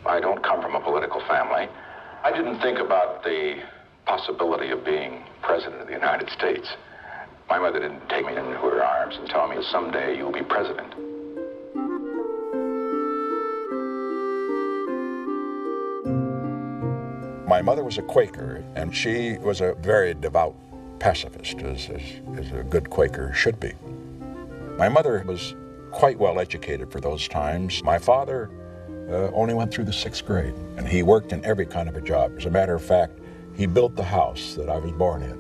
I don't come from a political family. I didn't think about the possibility of being president of the United States. My mother didn't take me into her arms and tell me someday you'll be president. My mother was a Quaker, and she was a very devout pacifist, as a good Quaker should be. My mother was quite well educated for those times. My father only went through the 6th grade, and he worked in every kind of a job. As a matter of fact, he built the house that I was born in.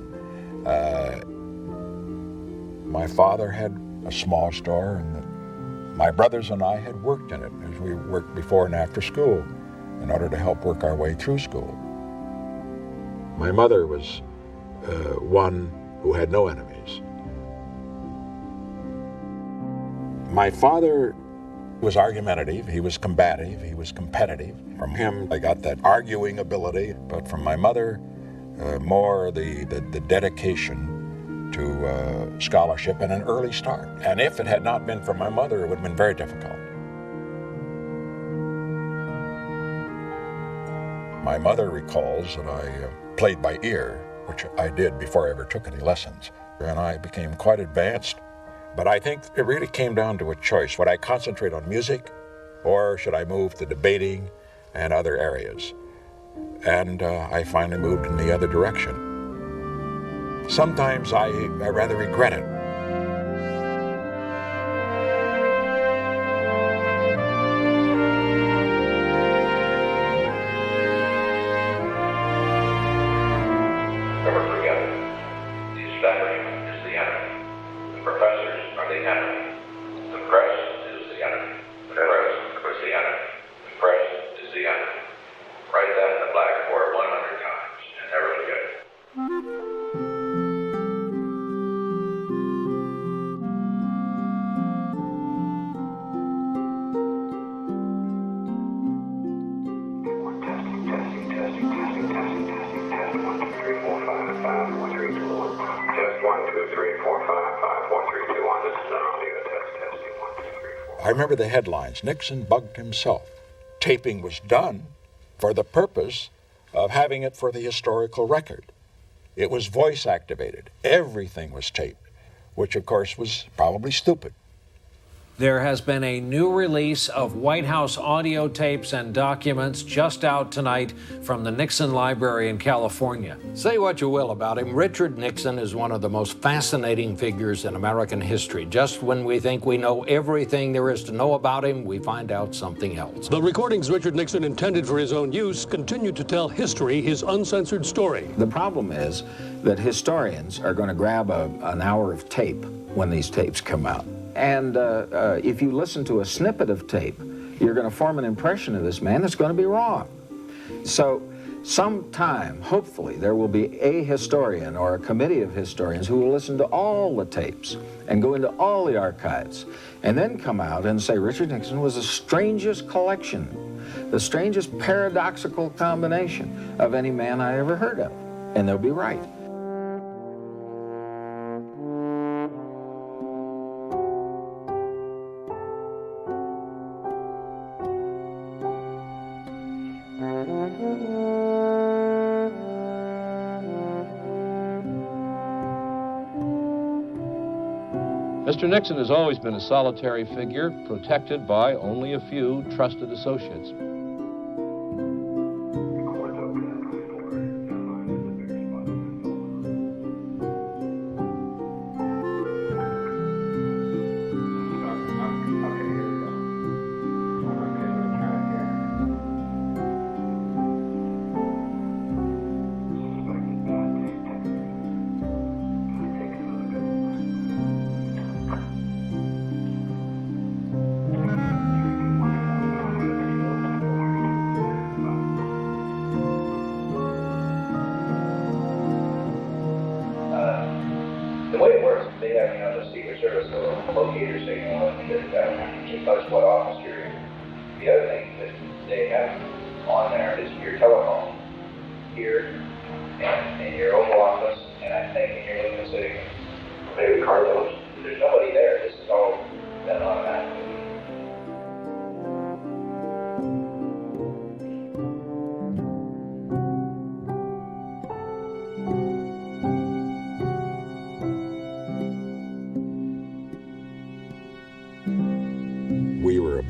My father had a small store, and my brothers and I had worked in it as we worked before and after school in order to help work our way through school. My mother was one who had no enemies. My father was argumentative, he was combative, he was competitive. From him, I got that arguing ability, but from my mother, more the dedication to scholarship and an early start. And if it had not been for my mother, it would have been very difficult. My mother recalls that I played by ear, which I did before I ever took any lessons, and I became quite advanced. But I think it really came down to a choice. Would I concentrate on music, or should I move to debating and other areas? And I finally moved in the other direction. Sometimes I rather regret it. I remember the headlines. Nixon bugged himself. Taping was done for the purpose of having it for the historical record. It was voice activated. Everything was taped, which of course was probably stupid. There has been a new release of White House audio tapes and documents just out tonight from the Nixon Library in California. Say what you will about him, Richard Nixon is one of the most fascinating figures in American history. Just when we think we know everything there is to know about him, we find out something else. The recordings Richard Nixon intended for his own use continue to tell history, his uncensored story. The problem is that historians are going to grab an hour of tape when these tapes come out. And if you listen to a snippet of tape, you're going to form an impression of this man that's going to be wrong. So sometime, hopefully, there will be a historian or a committee of historians who will listen to all the tapes and go into all the archives and then come out and say Richard Nixon was the strangest collection, the strangest paradoxical combination of any man I ever heard of. And they'll be right. Mr. Nixon has always been a solitary figure, protected by only a few trusted associates. The way it works, they have, the Secret Service locator signal, and it tells what office you're in. The other thing that they have on there is your telephone here, and in your Oval Office, and I think in your Lincoln City. Maybe Carlos. There's nobody there. This is all done automatically.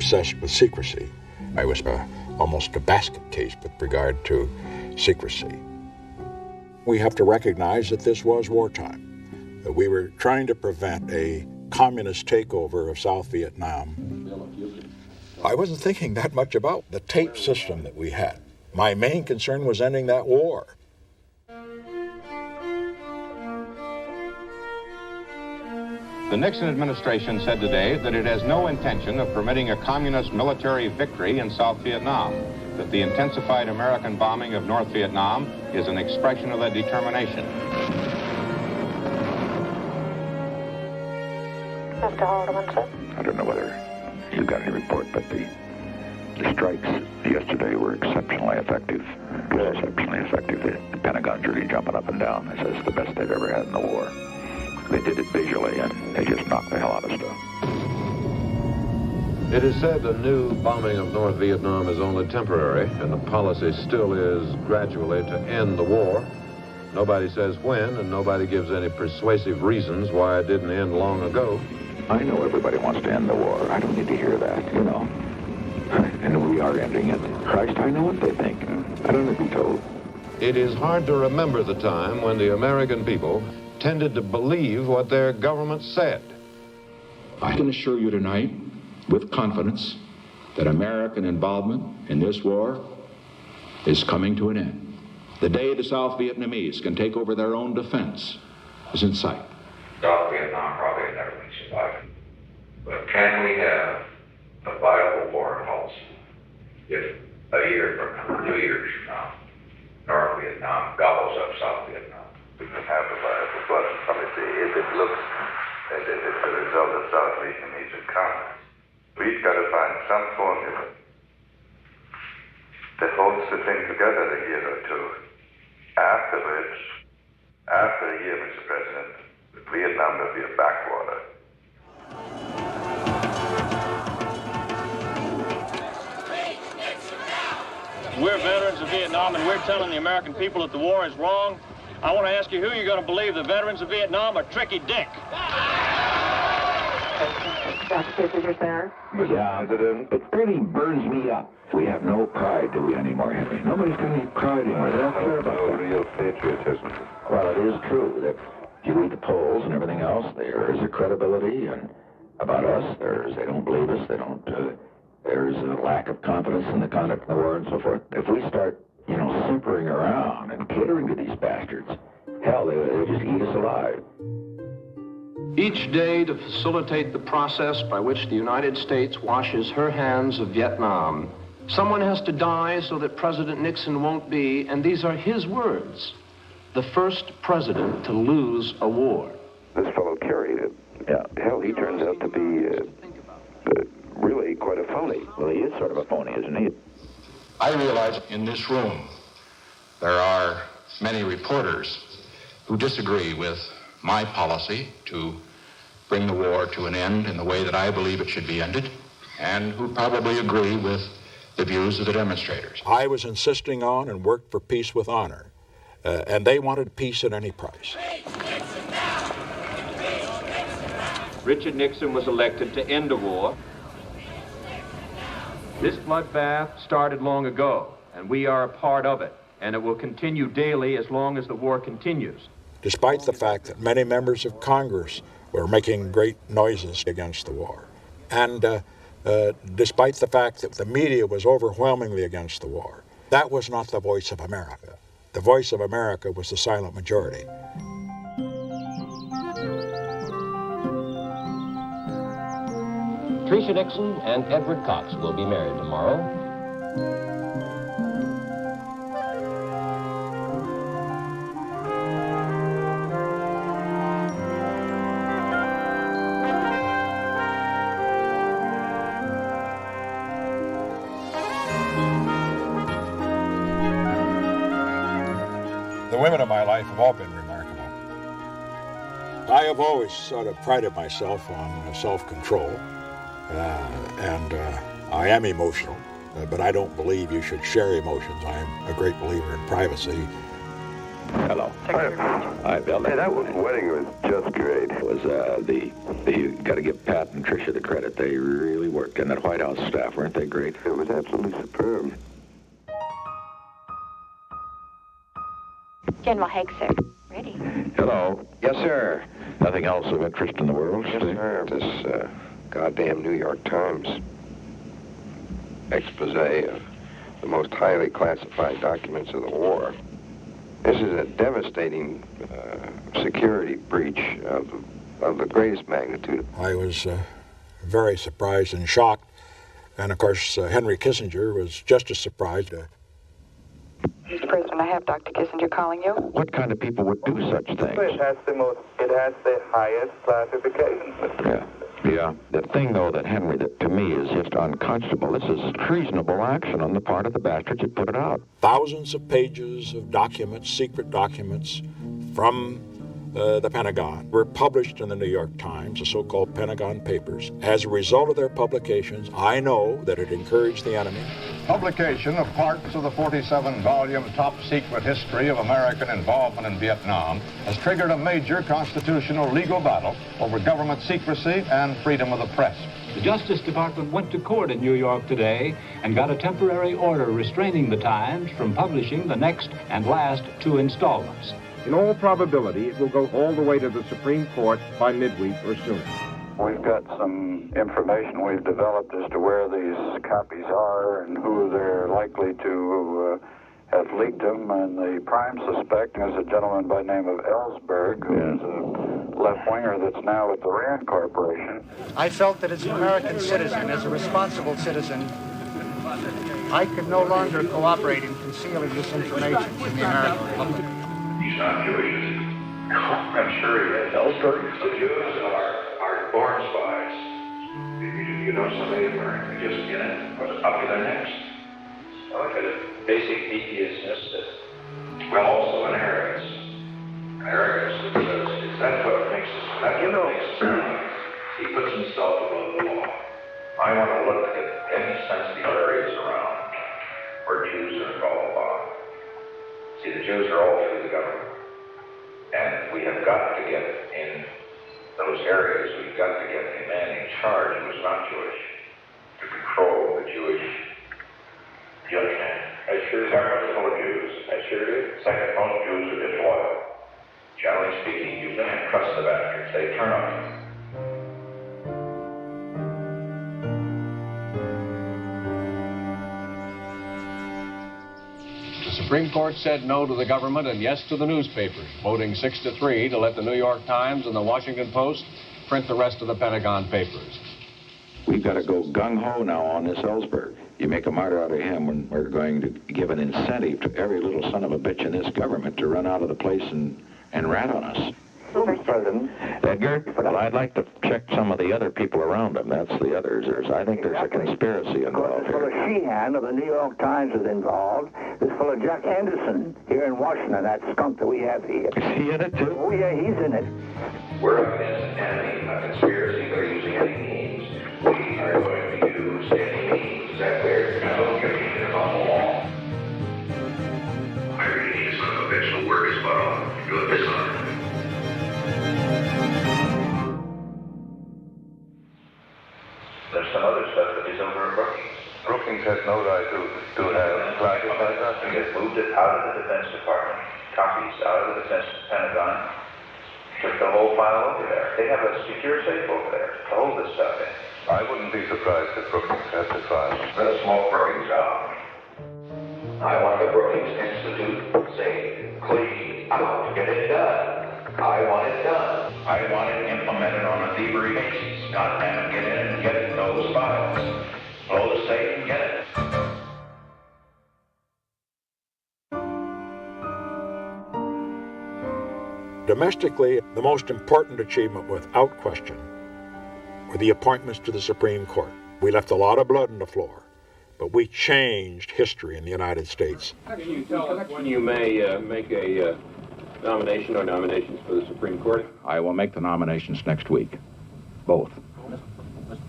obsessed with secrecy. I was almost a basket case with regard to secrecy. We have to recognize that this was wartime. We were trying to prevent a communist takeover of South Vietnam. I wasn't thinking that much about the tape system that we had. My main concern was ending that war. The Nixon administration said today that it has no intention of permitting a communist military victory in South Vietnam, that the intensified American bombing of North Vietnam is an expression of that determination. Mr. Haldeman, sir? I don't know whether you got any report, but the strikes yesterday were exceptionally effective. Exceptionally effective. The Pentagon's really jumping up and down. They say it's the best they've ever had in the war. They did it visually, and they just knocked the hell out of stuff. It is said the new bombing of North Vietnam is only temporary, and the policy still is gradually to end the war. Nobody says when, and nobody gives any persuasive reasons why it didn't end long ago. I know everybody wants to end the war. I don't need to hear that, you know. And we are ending it. Christ, I know what they think. I don't need to be told. It is hard to remember the time when the American people tended to believe what their government said. I can assure you tonight, with confidence, that American involvement in this war is coming to an end. The day the South Vietnamese can take over their own defense is in sight. South Vietnam probably never been surviving. But can we have a viable foreign policy if a year from now, 2 years from now, North Vietnam gobbles up South Vietnam? We can have a viable foreign policy if it looks as if it's a result of South Vietnamese encounters. We've got to find some formula that holds the thing together a year or two. Afterwards, after a year, Mr. President, Vietnam will be a backwater. We're veterans of Vietnam, and we're telling the American people that the war is wrong. I want to ask you who you're going to believe, the veterans of Vietnam or Tricky Dick? Yeah, it really burns me up. We have no pride, do we, anymore, Henry? Nobody's got any pride anymore. They don't care about no real patriotism. Well, it is true that if you read the polls and everything else, there is a credibility, and about us, they don't believe us, there's a lack of confidence in the conduct of the war and so forth. If we start, simpering around and catering to these bastards, hell, they'll just eat us alive. Each day to facilitate the process by which the United States washes her hands of Vietnam, someone has to die so that President Nixon won't be, and these are his words, the first president to lose a war. This fellow Kerry, hell, he turns out to be really quite a phony. Well, he is sort of a phony, isn't he? I realize in this room there are many reporters who disagree with my policy to bring the war to an end in the way that I believe it should be ended, and who probably agree with the views of the demonstrators. I was insisting on and worked for peace with honor, and they wanted peace at any price. Richard Nixon was elected to end a war. This bloodbath started long ago, and we are a part of it, and it will continue daily as long as the war continues. Despite the fact that many members of Congress were making great noises against the war, and despite the fact that the media was overwhelmingly against the war, that was not the voice of America. The voice of America was the silent majority. Teresa Nixon and Edward Cox will be married tomorrow. The women of my life have all been remarkable. I have always sort of prided myself on self-control. And I am emotional, but I don't believe you should share emotions. I am a great believer in privacy. Hello. Hi, Bill. Hey, that wedding was just great. It was you got to give Pat and Tricia the credit. They really worked, and that White House staff, weren't they great? It was absolutely superb. General Haig, sir. Ready. Hello. Yes, sir. Nothing else of interest in the world, Yes, Steve? sir. This goddamn New York Times expose of the most highly classified documents of the war. This is a devastating security breach of the greatest magnitude. I was very surprised and shocked. And of course, Henry Kissinger was just as surprised. Mr. President, I have Dr. Kissinger calling you. What kind of people would do such things? It has the highest classification. Yeah. The thing, though, that Henry, that to me is just unconscionable. This is treasonable action on the part of the bastards that put it out. Thousands of pages of documents, secret documents from the Pentagon were published in the New York Times, the so-called Pentagon Papers. As a result of their publications, I know that it encouraged the enemy. Publication of parts of the 47-volume top-secret history of American involvement in Vietnam has triggered a major constitutional legal battle over government secrecy and freedom of the press. The Justice Department went to court in New York today and got a temporary order restraining the Times from publishing the next and last 2 installments. In all probability, it will go all the way to the Supreme Court by midweek or sooner. We've got some information we've developed as to where these copies are and who they're likely to have leaked them. And the prime suspect is a gentleman by the name of Ellsberg, who's a left-winger that's now with the Rand Corporation. I felt that as an American citizen, as a responsible citizen, I could no longer cooperate in concealing this information from the American public. He's not Jewish. I'm sure he is. Ellsberg. The Jews are born spies. You know, some of them are just in it, up to their necks. I look at a basic deviousness that, well, also an arrogance. That's what makes us, he puts himself above the law. I want to look at any sensitive areas around where Jews are involved. See, the Jews are all through the government. And we have got to get in those areas, we've got to get a man in charge who is not Jewish to control the Jewish. Do you understand? I sure do. Government's full of Jews. I sure do. Second, most Jews are disloyal. Generally speaking, you can't trust the bastards. They turn on you. The Supreme Court said no to the government and yes to the newspapers, voting 6-3 to let the New York Times and the Washington Post print the rest of the Pentagon Papers. We've got to go gung-ho now on this Ellsberg. You make a martyr out of him when we're going to give an incentive to every little son of a bitch in this government to run out of the place and rat on us. Mr. President. Edgar, well, I'd like to check some of the other people around him. That's the others. I think there's a conspiracy involved here. This fellow Sheehan of the New York Times is involved. This fellow Jack Anderson here in Washington, that skunk that we have here. Is he in it, too? Oh, yeah, he's in it. We're up against an enemy, a conspiracy. They're using any means. We are going to use any means. Is that clear? No, you're keeping it on the wall. I really need some of a bitch to work his butt off. Do it this time. There's some other stuff that is over at Brookings. Brookings has no right to have classified documents. We have moved it out of the Defense Department, copies out of the Defense Pentagon, took the whole file over there. They have a secure safe over there to hold this stuff in. I wouldn't be surprised if Brookings had the file. Let's smoke Brookings out. I want the Brookings Institute to say, please, out, get it done. I want it done. I want it implemented on a thievery basis, not have to get in and get those files. Blow the safe and get it. Domestically, the most important achievement, without question, were the appointments to the Supreme Court. We left a lot of blood on the floor, but we changed history in the United States. Can you tell us when you may make a nomination or nominations for the Supreme Court? I will make the nominations next week. Both.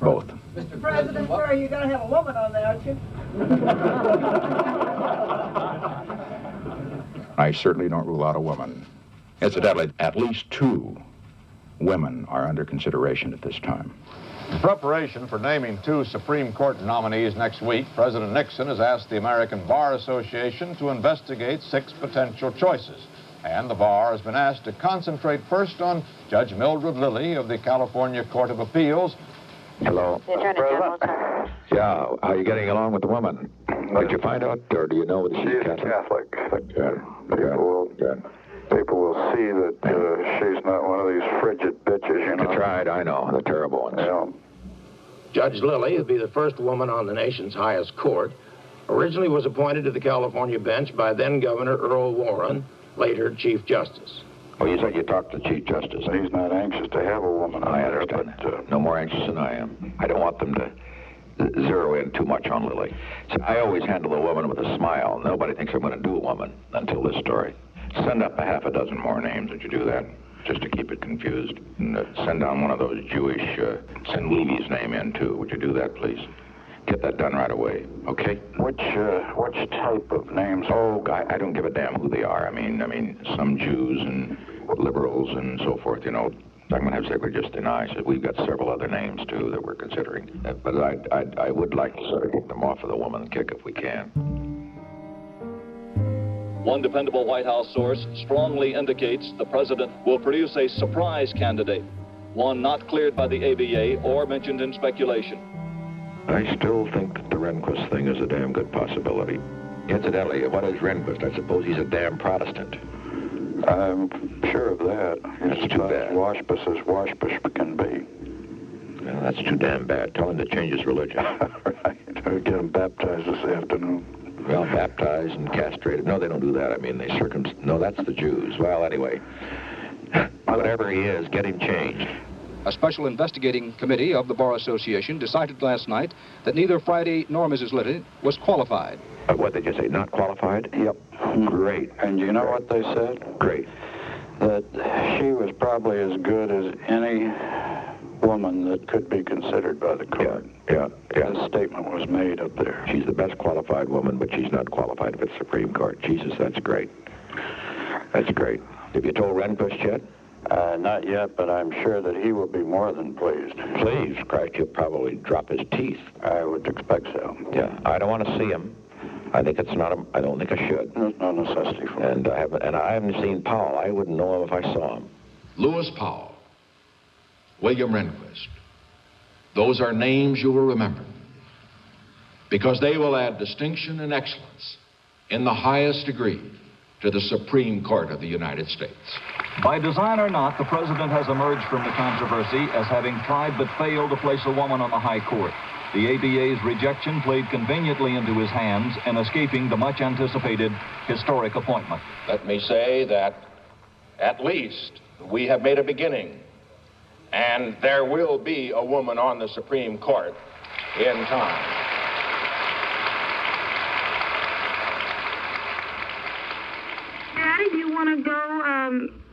Both. Mr. President, sir, you're going to have a woman on there, aren't you? I certainly don't rule out a woman. Incidentally, at least 2 women are under consideration at this time. In preparation for naming 2 Supreme Court nominees next week, President Nixon has asked the American Bar Association to investigate 6 potential choices. And the bar has been asked to concentrate first on Judge Mildred Lilly of the California Court of Appeals. Hello. The Attorney General, sir. Yeah, how are you getting along with the woman? Did you find out, or do you know that she's Catholic? Good. People will see that she's not one of these frigid bitches, you know. That's right, I know, the terrible ones. Yeah. Judge Lilly would be the first woman on the nation's highest court. Originally was appointed to the California bench by then-Governor Earl Warren, later Chief Justice. Oh, you said you talked to the Chief Justice. He's not anxious to have a woman on there, but no more anxious than I am. I don't want them to zero in too much on Lily. So I always handle a woman with a smile. Nobody thinks I'm going to do a woman until this story. Send up a half a dozen more names. Would you do that? Just to keep it confused. And send down one of those Jewish, send Levy's name in, too. Would you do that, please? Get that done right away, okay? Which type of names? Oh, I don't give a damn who they are. I mean, some Jews and liberals and so forth, you know. I'm going to have Secretary just deny. So we've got several other names, too, that we're considering. But I would like to sort of get them off of the woman kick if we can. One dependable White House source strongly indicates the president will produce a surprise candidate, one not cleared by the ABA or mentioned in speculation. I still think that the Rehnquist thing is a damn good possibility. Incidentally, what is Rehnquist? I suppose he's a damn Protestant. I'm sure of that. That's too bad. Waspish as waspish can be. Well, that's too damn bad. Tell him to change his religion. Right. I'll get him baptized this afternoon. Well, baptized and castrated. No, they don't do that. I mean, they No, that's the Jews. Well, anyway, whatever he is, get him changed. A special investigating committee of the Bar Association decided last night that neither Friday nor Mrs. Lilly was qualified. What did you say, not qualified? Yep. Great. And you know what they said? Great. That she was probably as good as any woman that could be considered by the court. Yeah. That statement was made up there. She's the best qualified woman, but she's not qualified for the Supreme Court. Jesus, that's great. That's great. Have you told Rehnquist yet? Not yet, but I'm sure that he will be more than pleased. Pleased? Christ, he'll probably drop his teeth. I would expect so. Yeah, I don't want to see him. I think it's not. I don't think I should. There's no necessity for it. And I haven't seen Powell. I wouldn't know him if I saw him. Lewis Powell, William Rehnquist. Those are names you will remember, because they will add distinction and excellence in the highest degree to the Supreme Court of the United States. By design or not, the president has emerged from the controversy as having tried but failed to place a woman on the high court. The ABA's rejection played conveniently into his hands in escaping the much-anticipated historic appointment. Let me say that at least we have made a beginning, and there will be a woman on the Supreme Court in time. Daddy, do you want to go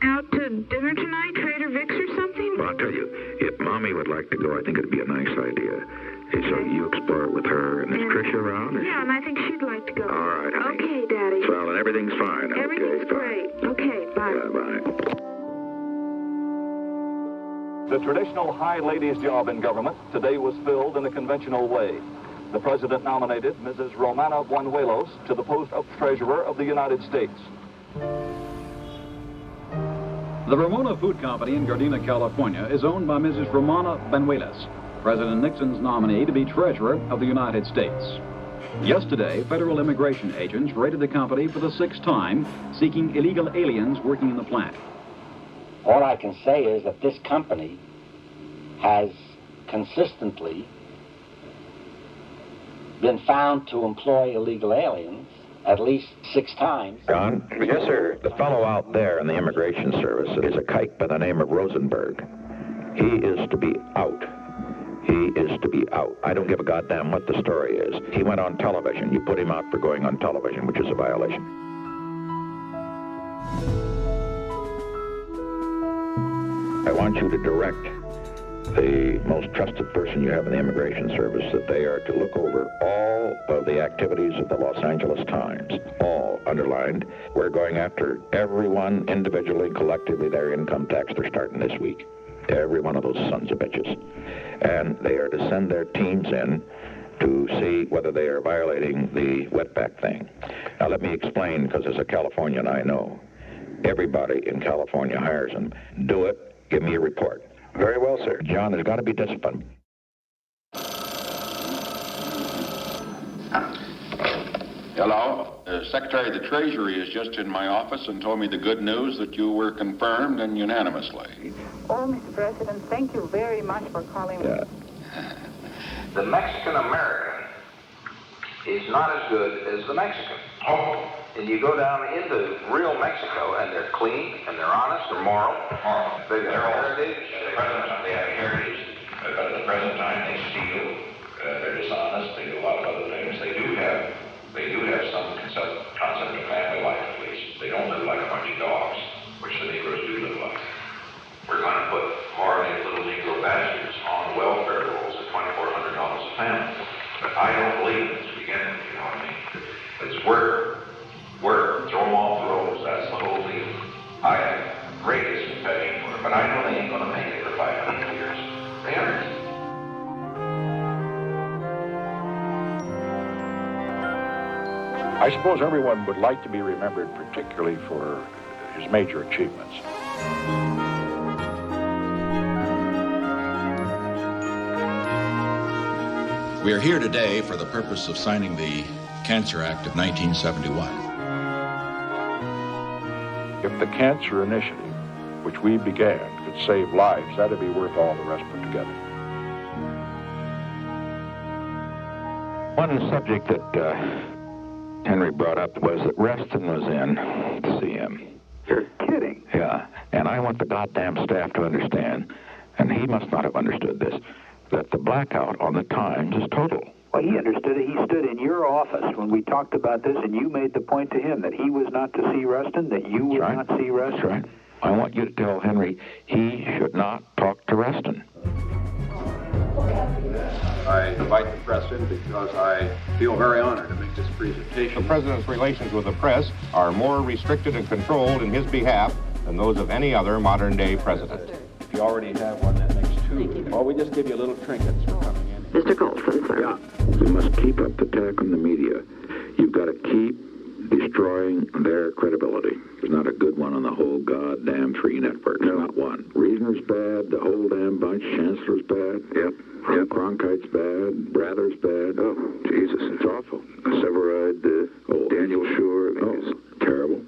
out to dinner tonight, Trader Vic's or something? Well, I'll tell you, if Mommy would like to go, I think it'd be a nice idea. Hey, so you explore it with her, and is Tricia around? Yeah, and I think she'd like to go. All right, honey. Okay, Daddy. Well, and everything's fine. Everything's great. Okay, bye. Yeah, bye. The traditional high ladies' job in government today was filled in a conventional way. The president nominated Mrs. Ramona Banuelos to the post of Treasurer of the United States. The Ramona Food Company in Gardena, California is owned by Mrs. Ramona Banuelos, President Nixon's nominee to be Treasurer of the United States. Yesterday, federal immigration agents raided the company for the 6th time, seeking illegal aliens working in the plant. All I can say is that this company has consistently been found to employ illegal aliens at least 6 times. John? Yes, sir. The fellow out there in the Immigration Service is a kike by the name of Rosenberg. He is to be out. He is to be out. I don't give a goddamn what the story is. He went on television. You put him out for going on television, which is a violation. I want you to direct the most trusted person you have in the Immigration Service, that they are to look over all of the activities of the Los Angeles Times, all underlined. We're going after everyone individually, collectively, their income tax. They're starting this week. Every one of those sons of bitches. And they are to send their teams in to see whether they are violating the wetback thing. Now, let me explain, because as a Californian, I know. Everybody in California hires them. Do it. Give me a report. Very well, sir. John, there's got to be discipline. Hello. Secretary of the Treasury is just in my office and told me the good news that you were confirmed and unanimously. Oh, Mr. President, thank you very much for calling me. The Mexican-American is not as good as the Mexican. Oh. And you go down into real Mexico, and they're clean, and they're honest, they're moral. They've got heritage. At the present time, they have heritage. But at the present time, they steal. They're dishonest. They do a lot of other things. They do have some concept of family life, at least. They don't live like a bunch of dogs, which the Negroes do live like. We're going to put more of these little Negro bastards on welfare rolls at $2,400 a family. But I don't believe it to begin with, you know what I mean? It's work, throw them off the rolls, that's the whole deal. I have greatest compassion for it, but I know they ain't going to make it for 500 years. They aren't. I suppose everyone would like to be remembered particularly for his major achievements. We are here today for the purpose of signing the Cancer Act of 1971. If the Cancer Initiative, which we began, could save lives, that'd be worth all the rest put together. One subject that Henry brought up was that Reston was in to see him. You're kidding. Yeah, and I want the goddamn staff to understand, and he must not have understood this, that the blackout on the Times is total. Well, he understood it. He stood in your office when we talked about this, and you made the point to him that he was not to see Reston, that you would not see Reston. That's right. I want you to tell Henry he should not talk to Reston. I invite the press in because I feel very honored to make this presentation. The president's relations with the press are more restricted and controlled in his behalf than those of any other modern-day president. If you already have one, that makes two. Or we just give you little trinkets for coming in. Mr. Colson, sir. Yeah. We must keep up the attack on the media. You've got to keep destroying their credibility. There's not a good one on the whole goddamn free network. There's not one. Reasoner's bad, the whole damn bunch. Chancellor's bad. Yep. Cronkite's bad. Brather's bad. Oh, Jesus, it's awful. Severide, Daniel Schur. It's terrible.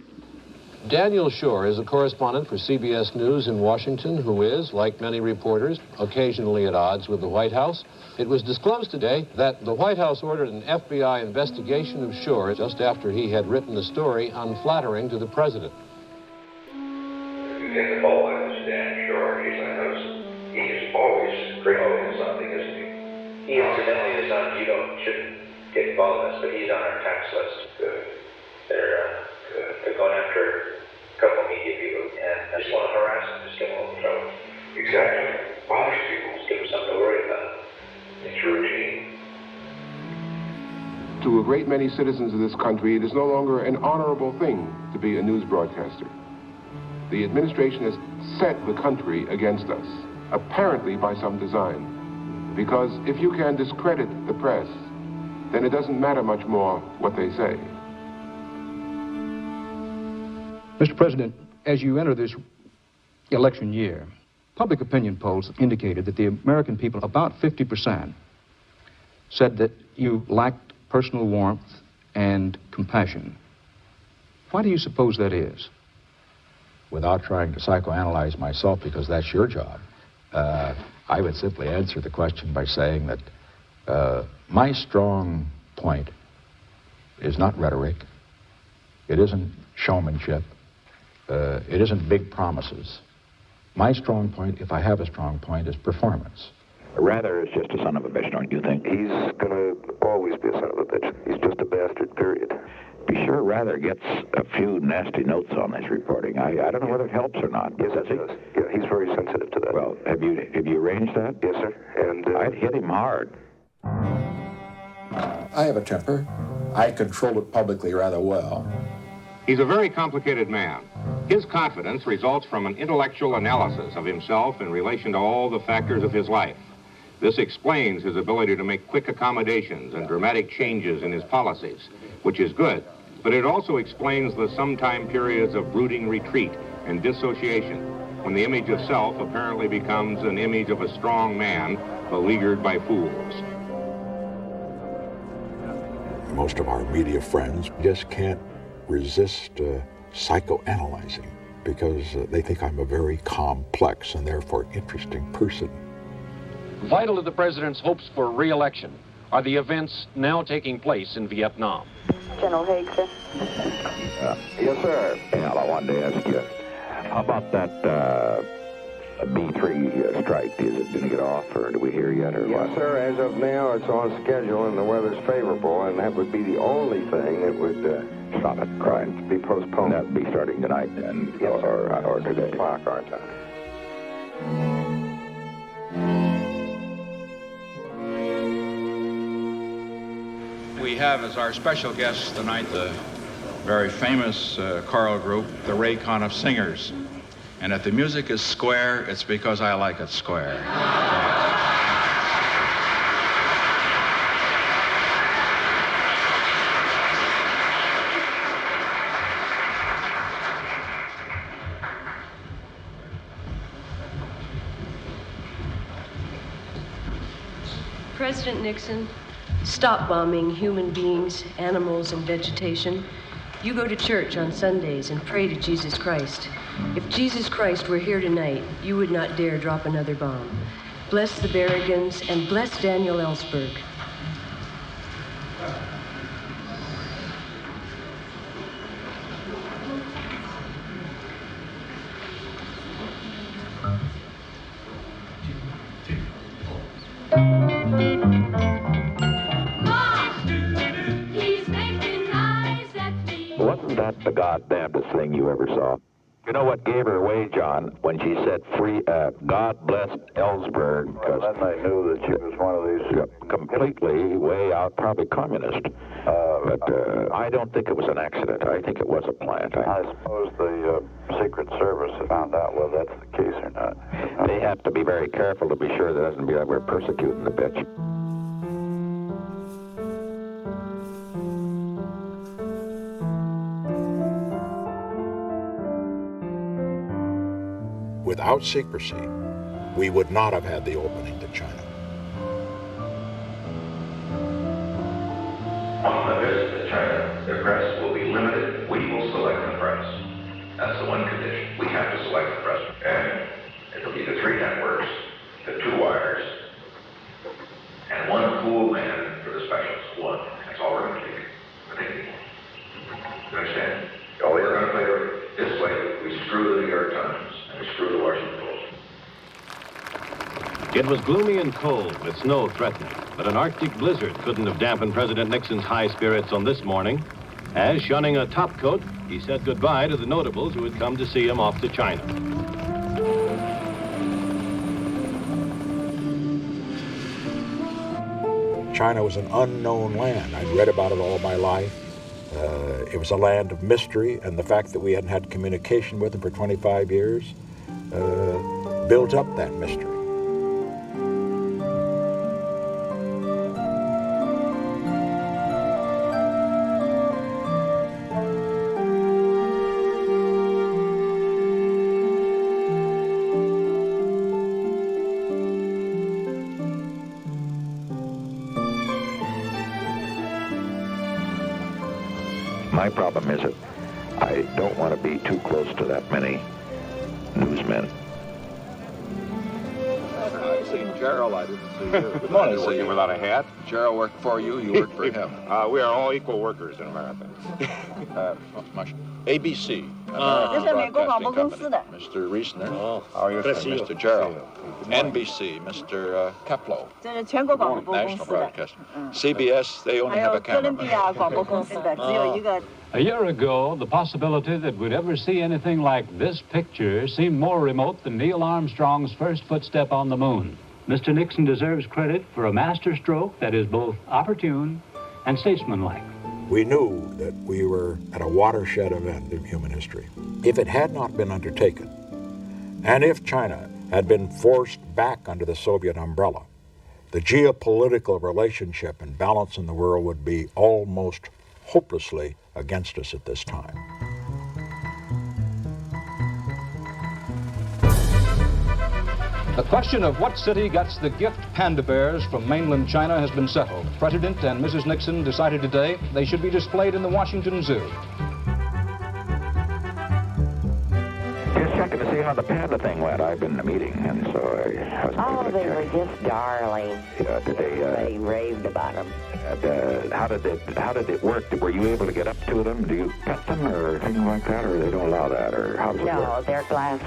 Daniel Schur is a correspondent for CBS News in Washington who is, like many reporters, occasionally at odds with the White House. It was disclosed today that the White House ordered an FBI investigation of Schur just after he had written a story unflattering to the president. If you take the whole line of Dan Schur, he's always promoting something, isn't he? He incidentally is on, shouldn't get involved in this, but he's on our tax list. Good. They're going after a couple of media people, and I just want to harass them, just get them in trouble. Exactly. Bother people, just give them something to worry about. It's routine. To a great many citizens of this country, it is no longer an honorable thing to be a news broadcaster. The administration has set the country against us, apparently by some design. Because if you can discredit the press, then it doesn't matter much more what they say. Mr. President, as you enter this election year, public opinion polls indicated that the American people, about 50%, said that you lacked personal warmth and compassion. Why do you suppose that is? Without trying to psychoanalyze myself, because that's your job, I would simply answer the question by saying that my strong point is not rhetoric. It isn't showmanship. It isn't big promises. My strong point, if I have a strong point, is performance. Rather is just a son of a bitch, don't you think? He's going to always be a son of a bitch. He's just a bastard, period. Be sure rather gets a few nasty notes on his reporting. I don't know whether it helps or not. Yes, it does. Yeah, he's very sensitive to that. Well, have you arranged that? Yes, sir. And I'd hit him hard. I have a temper. I control it publicly rather well. He's a very complicated man. His confidence results from an intellectual analysis of himself in relation to all the factors of his life. This explains his ability to make quick accommodations and dramatic changes in his policies, which is good, but it also explains the sometime periods of brooding retreat and dissociation, when the image of self apparently becomes an image of a strong man beleaguered by fools. Most of our media friends just can't resist psychoanalyzing because they think I'm a very complex and therefore interesting person. Vital to the president's hopes for re-election are the events now taking place in Vietnam. General Haig, sir. Yes, sir. Al, I wanted to ask you, how about that B-3 strike? Is it going to get off, or do we hear yet, or what? Yes, sir. As of now, it's on schedule, and the weather's favorable, and that would be the only thing that would stop it, right? Be postponed. And that would be starting tonight, then, yes, or today. 6 o'clock our time. We have as our special guests tonight the very famous choral group, the Raycon of Singers. And if the music is square, it's because I like it square. President Nixon, stop bombing human beings, animals, and vegetation. You go to church on Sundays and pray to Jesus Christ. If Jesus Christ were here tonight, you would not dare drop another bomb. Bless the Berrigans and bless Daniel Ellsberg. Wasn't that the goddamnedest thing you ever saw? You know what gave her away, John, when she said God bless Ellsberg? Well, then they knew that she was one of these... completely way out, probably communist. But I don't think it was an accident. I think it was a plant. I suppose the Secret Service found out whether that's the case or not. They have to be very careful to be sure that doesn't be like we're persecuting the bitch. Without secrecy, we would not have had the opening to China. On the visit to China, the press will be limited. We will select the press. That's the one condition. We have to select the press. And it'll be the 3 networks, the 2 wires, and 1 cool man for the specials. 1. That's all we're going to take. You understand? Oh, we're going to play it this way. We screw the New York Times. Screw the Washington Post. It was gloomy and cold with snow threatening, but an Arctic blizzard couldn't have dampened President Nixon's high spirits on this morning, as, shunning a topcoat, he said goodbye to the notables who had come to see him off to China. China was an unknown land. I'd read about it all my life. It was a land of mystery, and the fact that we hadn't had communication with them for 25 years built up that mystery. My problem is that I don't want to be too close to that many newsmen. I've seen Gerald, I didn't see you. Good morning, working without a hat. Gerald worked for you, you worked for him. We are all equal workers in America. ABC, American Broadcasting Company. Mr. Reisner. How are you, Mr. Gerald? NBC, Mr. Kaplow. National Broadcasting. CBS, they only have a cameraman. A year ago, the possibility that we'd ever see anything like this picture seemed more remote than Neil Armstrong's first footstep on the moon. Mr. Nixon deserves credit for a masterstroke that is both opportune and statesmanlike. We knew that we were at a watershed event in human history. If it had not been undertaken, and if China had been forced back under the Soviet umbrella, the geopolitical relationship and balance in the world would be almost hopelessly against us at this time. The question of what city gets the gift panda bears from mainland China has been settled. President and Mrs. Nixon decided today they should be displayed in the Washington Zoo. Just checking to see how the panda thing went. I've been in a meeting, and so I wasn't able to they check. were just darling. Yeah, did They raved about them. how did it work? Were you able to get up to them? Do you pet them or things like that, or they don't allow that, or how does it work? No, they're glass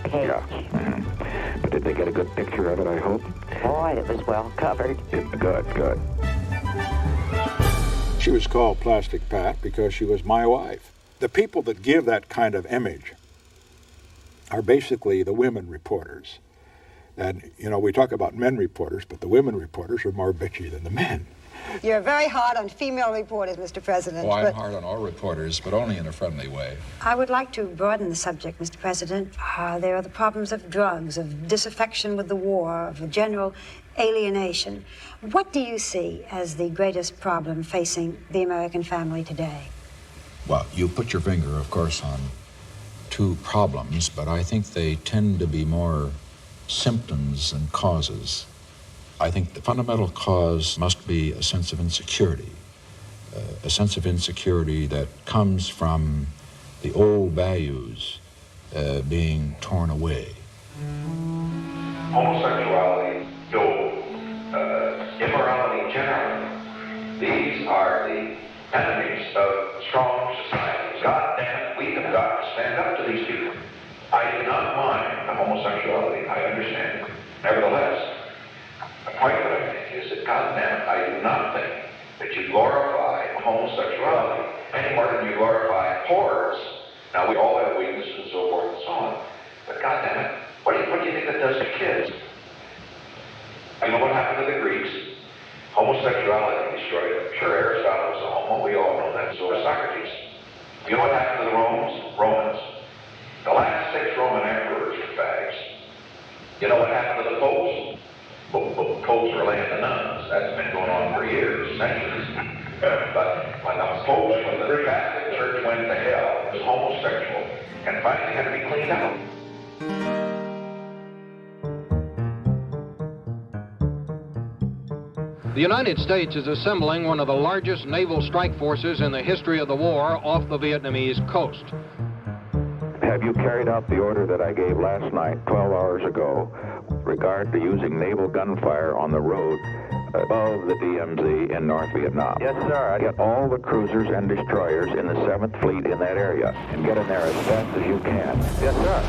cage. Yeah. Mm-hmm. But did they get a good picture of it, I hope? Boy, it was well covered. Good. She was called Plastic Pat because she was my wife. The people that give that kind of image are basically the women reporters. And, you know, we talk about men reporters, but the women reporters are more bitchy than the men. You're very hard on female reporters, Mr. President. Oh, I'm hard on all reporters, but only in a friendly way. I would like to broaden the subject, Mr. President. There are the problems of drugs, of disaffection with the war, of general alienation. What do you see as the greatest problem facing the American family today? Well, you put your finger, of course, on two problems, but I think they tend to be more symptoms than causes. I think the fundamental cause must be a sense of insecurity, that comes from the old values being torn away. Homosexuality, immorality generally, these are the enemies of strong societies. God damn it, we have got to stand up to these people. I do not mind the homosexuality, I understand it. Nevertheless, the point that I make is that, God damn it, I do not think that you glorify homosexuality any more than you glorify whores. Now, we all have weaknesses and so forth and so on, but God damn it, what do you think that does to kids? You know what happened to the Greeks? Homosexuality destroyed them. Sure, Aristotle was a homo, we all know that, so was Socrates. You know what happened to the Romans? The last 6 Roman emperors were fags. You know what happened to the popes? Popes were laying the nuns. That's been going on for years, centuries. But when the popes, when the Catholic Church went to hell, it was homosexual, and finally had to be cleaned out. The United States is assembling one of the largest naval strike forces in the history of the war off the Vietnamese coast. Have you carried out the order that I gave last night, 12 hours ago, with regard to using naval gunfire on the road above the DMZ in North Vietnam? Yes, sir. Get all the cruisers and destroyers in the 7th Fleet in that area and get in there as fast as you can. Yes, sir.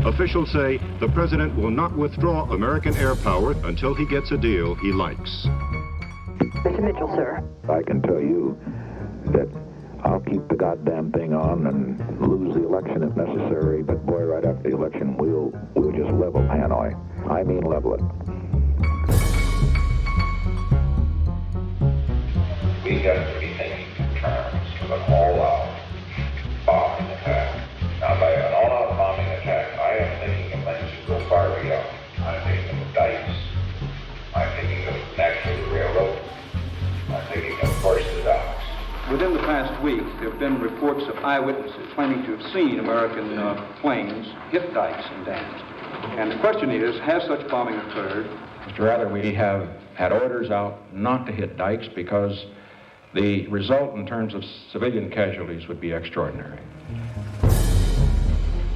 Officials say the president will not withdraw American air power until he gets a deal he likes. Mr. Mitchell, sir. I can tell you that I'll keep the goddamn thing on and lose the election if necessary, but boy, right after the election, we'll just level Hanoi. I mean level it. We have to be thinking in terms of an all-out bombing attack. Now, by an all-out bombing attack, I am thinking of things that go far beyond. I'm thinking of dikes. I'm thinking of natural railroad. I'm thinking of, of course, the docks. Within the past week, there have been reports of eyewitnesses claiming to have seen American planes hit dikes and dams. And the question is, has such bombing occurred? Mr. Rather, we have had orders out not to hit dikes because the result in terms of civilian casualties would be extraordinary.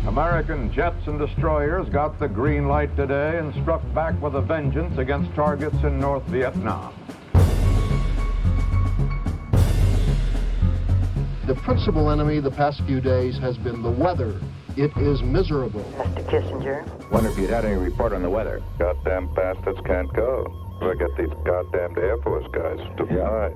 American jets and destroyers got the green light today and struck back with a vengeance against targets in North Vietnam. The principal enemy the past few days has been the weather. It is miserable. Mr. Kissinger. Wonder if you'd had any report on the weather. Goddamn bastards can't go. I get these goddamn Air Force guys to fly.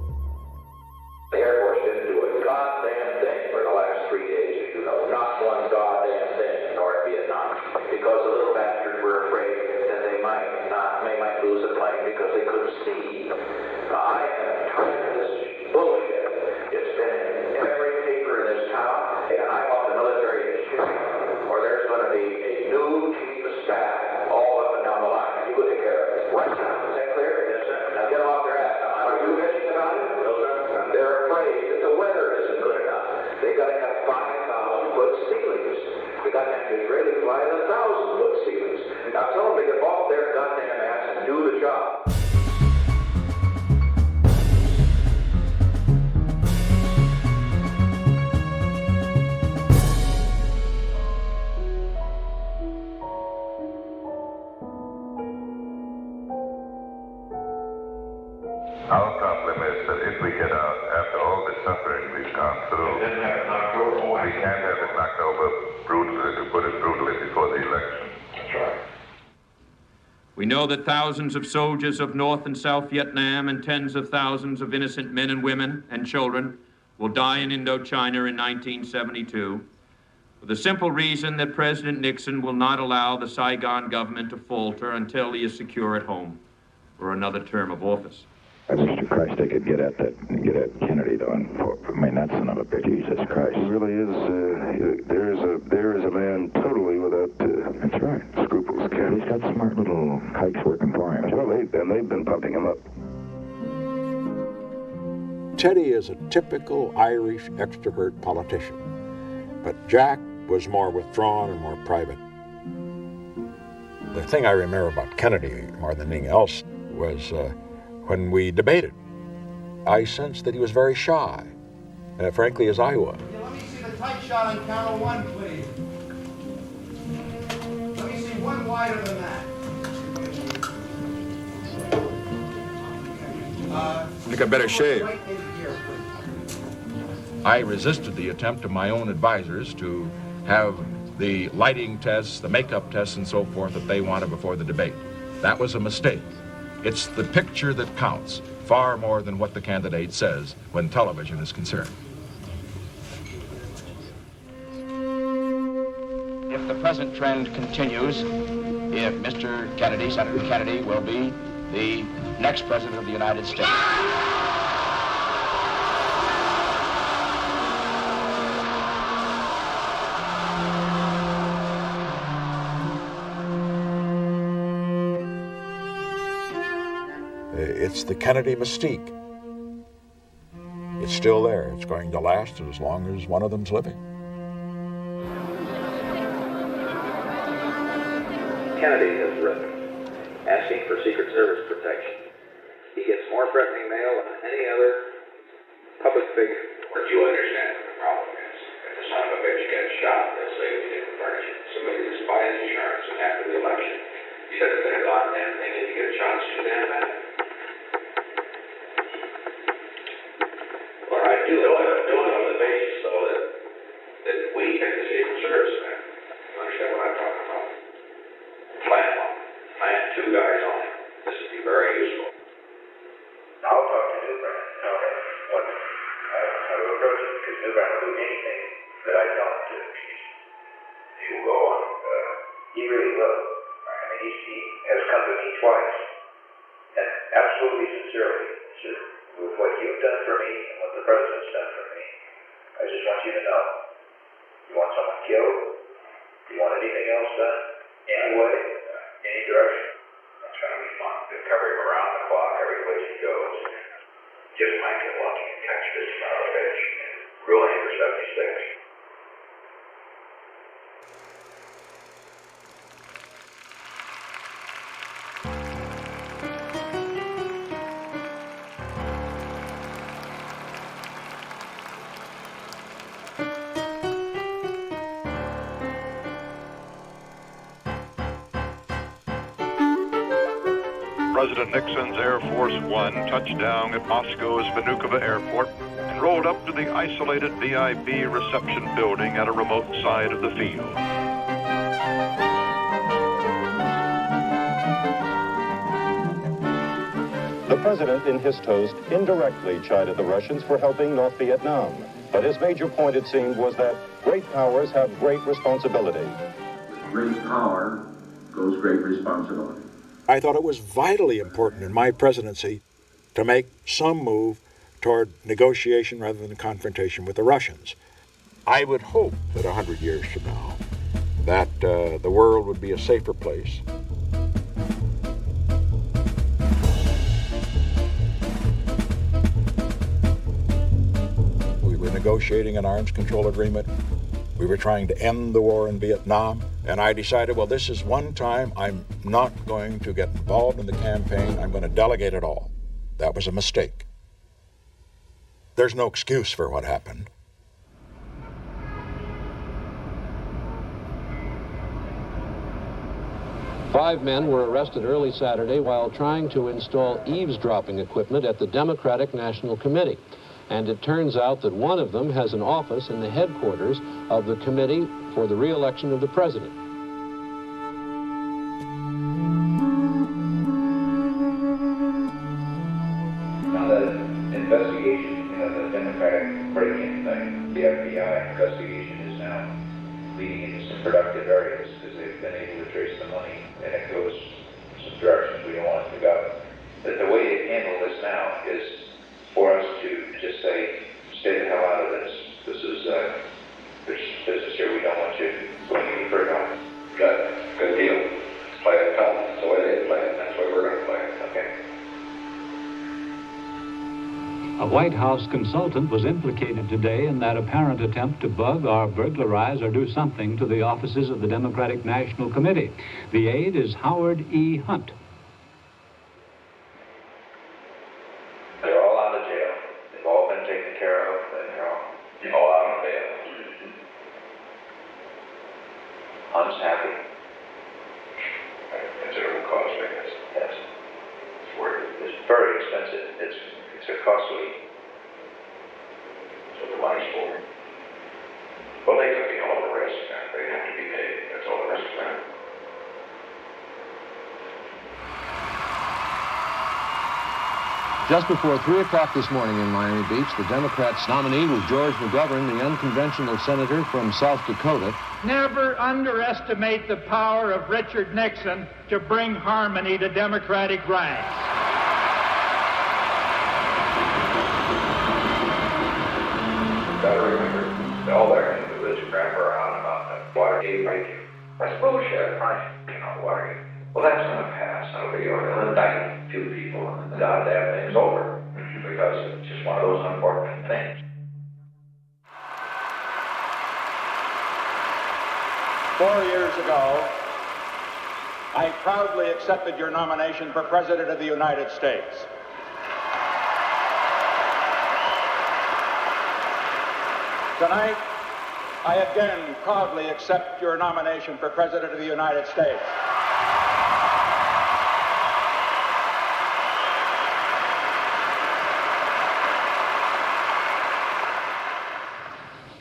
goddamn Israelis fly in 1,000-foot ceilings. Now tell them to get off their goddamn ass and do the job. Our problem is that if we get out, after all the suffering we've gone through, we can't have it knocked over brutally, to put it brutally, before the election. That's right. We know that thousands of soldiers of North and South Vietnam and tens of thousands of innocent men and women and children will die in Indochina in 1972 for the simple reason that President Nixon will not allow the Saigon government to falter until he is secure at home for another term of office. Mr. Christ, they could get at Kennedy, though. I mean, that son of a bitch, Jesus Christ. He really is, there is a man totally without, that's right, scruples. He's got smart little hikes working for him. Well, they've been pumping him up. Teddy is a typical Irish extrovert politician, but Jack was more withdrawn and more private. The thing I remember about Kennedy more than anything else was when we debated. I sensed that he was very shy, frankly, as I was. Let me see the tight shot on count of one, please. Let me see one wider than that. I think I better shave. I resisted the attempt of my own advisors to have the lighting tests, the makeup tests, and so forth that they wanted before the debate. That was a mistake. It's the picture that counts, far more than what the candidate says when television is concerned. If the present trend continues, if Mr. Kennedy, Senator Kennedy, will be the next president of the United States. It's the Kennedy mystique. It's still there. It's going to last as long as one of them's living. Kennedy has written, asking for Secret Service protection. He gets more threatening mail than any other public figure. But you understand what the problem is. If the son of a bitch gets shot, they'll say we didn't furnish it. Somebody just buy his insurance and after the election, he said it's a goddamn thing if you get shot, it's too damn bad. I do it on the basis, though, that we take the Secret Service back. You understand what I'm talking about? Plant two guys on it. This would be very useful. I'll talk to Newbern. Okay. What? I will approach him because Newbern will do anything that I tell him to. He will go on. He really will. I mean, he has come to me twice, and absolutely sincerely, sir, with what you've done for me and what the president's done for me. I just want you to know. You want someone killed? You want anything else done? Any way? Any direction? That's going to be fun. They'll cover him around the clock every place he goes. Just might get lucky and catch this son of a bitch and ruin him for 76. President Nixon's Air Force One touched down at Moscow's Vnukovo Airport and rolled up to the isolated VIP reception building at a remote side of the field. The president, in his toast, indirectly chided the Russians for helping North Vietnam. But his major point, it seemed, was that great powers have great responsibility. With great power goes great responsibility. I thought it was vitally important in my presidency to make some move toward negotiation rather than confrontation with the Russians. I would hope that 100 years from now that the world would be a safer place. We were negotiating an arms control agreement We were trying to end the war in Vietnam, and I decided, well, this is one time I'm not going to get involved in the campaign. I'm going to delegate it all. That was a mistake. There's no excuse for what happened. Five men were arrested early Saturday while trying to install eavesdropping equipment at the Democratic National Committee. And it turns out that one of them has an office in the headquarters of the Committee for the Re-election of the President. Now the investigation, the Democratic break-in thing, the FBI investigation is now leading into some productive areas because they've been able to trace the money, and it goes in some directions we don't want it to go. But the way to handle this now is for us to just say, stay the hell out of this. This is, there's business here we don't want you going any further on. Good deal. Let's play it. That's the way they play it. That's the way we're going to play it. Okay. A White House consultant was implicated today in that apparent attempt to bug or burglarize or do something to the offices of the Democratic National Committee. The aide is Howard E. Hunt. They're all out of jail. They've all been taken care of, and they're all out on bail. Hunt's happy. Considerable cost, I guess. Yes. It's very expensive. It's a costly. So the money's for. Well, they took all the risk. They have to be paid. That's all the risk is there. Just before 3 o'clock this morning in Miami Beach, the Democrats' nominee was George McGovern, the unconventional senator from South Dakota. Never underestimate the power of Richard Nixon to bring harmony to Democratic ranks. Gotta remember, all that kind of religion crap around about the Watergate break-in. That's bullshit, right? Watergate. Well, that's gonna pass. They'll indict a few people, and the goddamn thing's over. Because it's just one of those unfortunate things. 4 years ago, I proudly accepted your nomination for President of the United States. Tonight, I again proudly accept your nomination for President of the United States.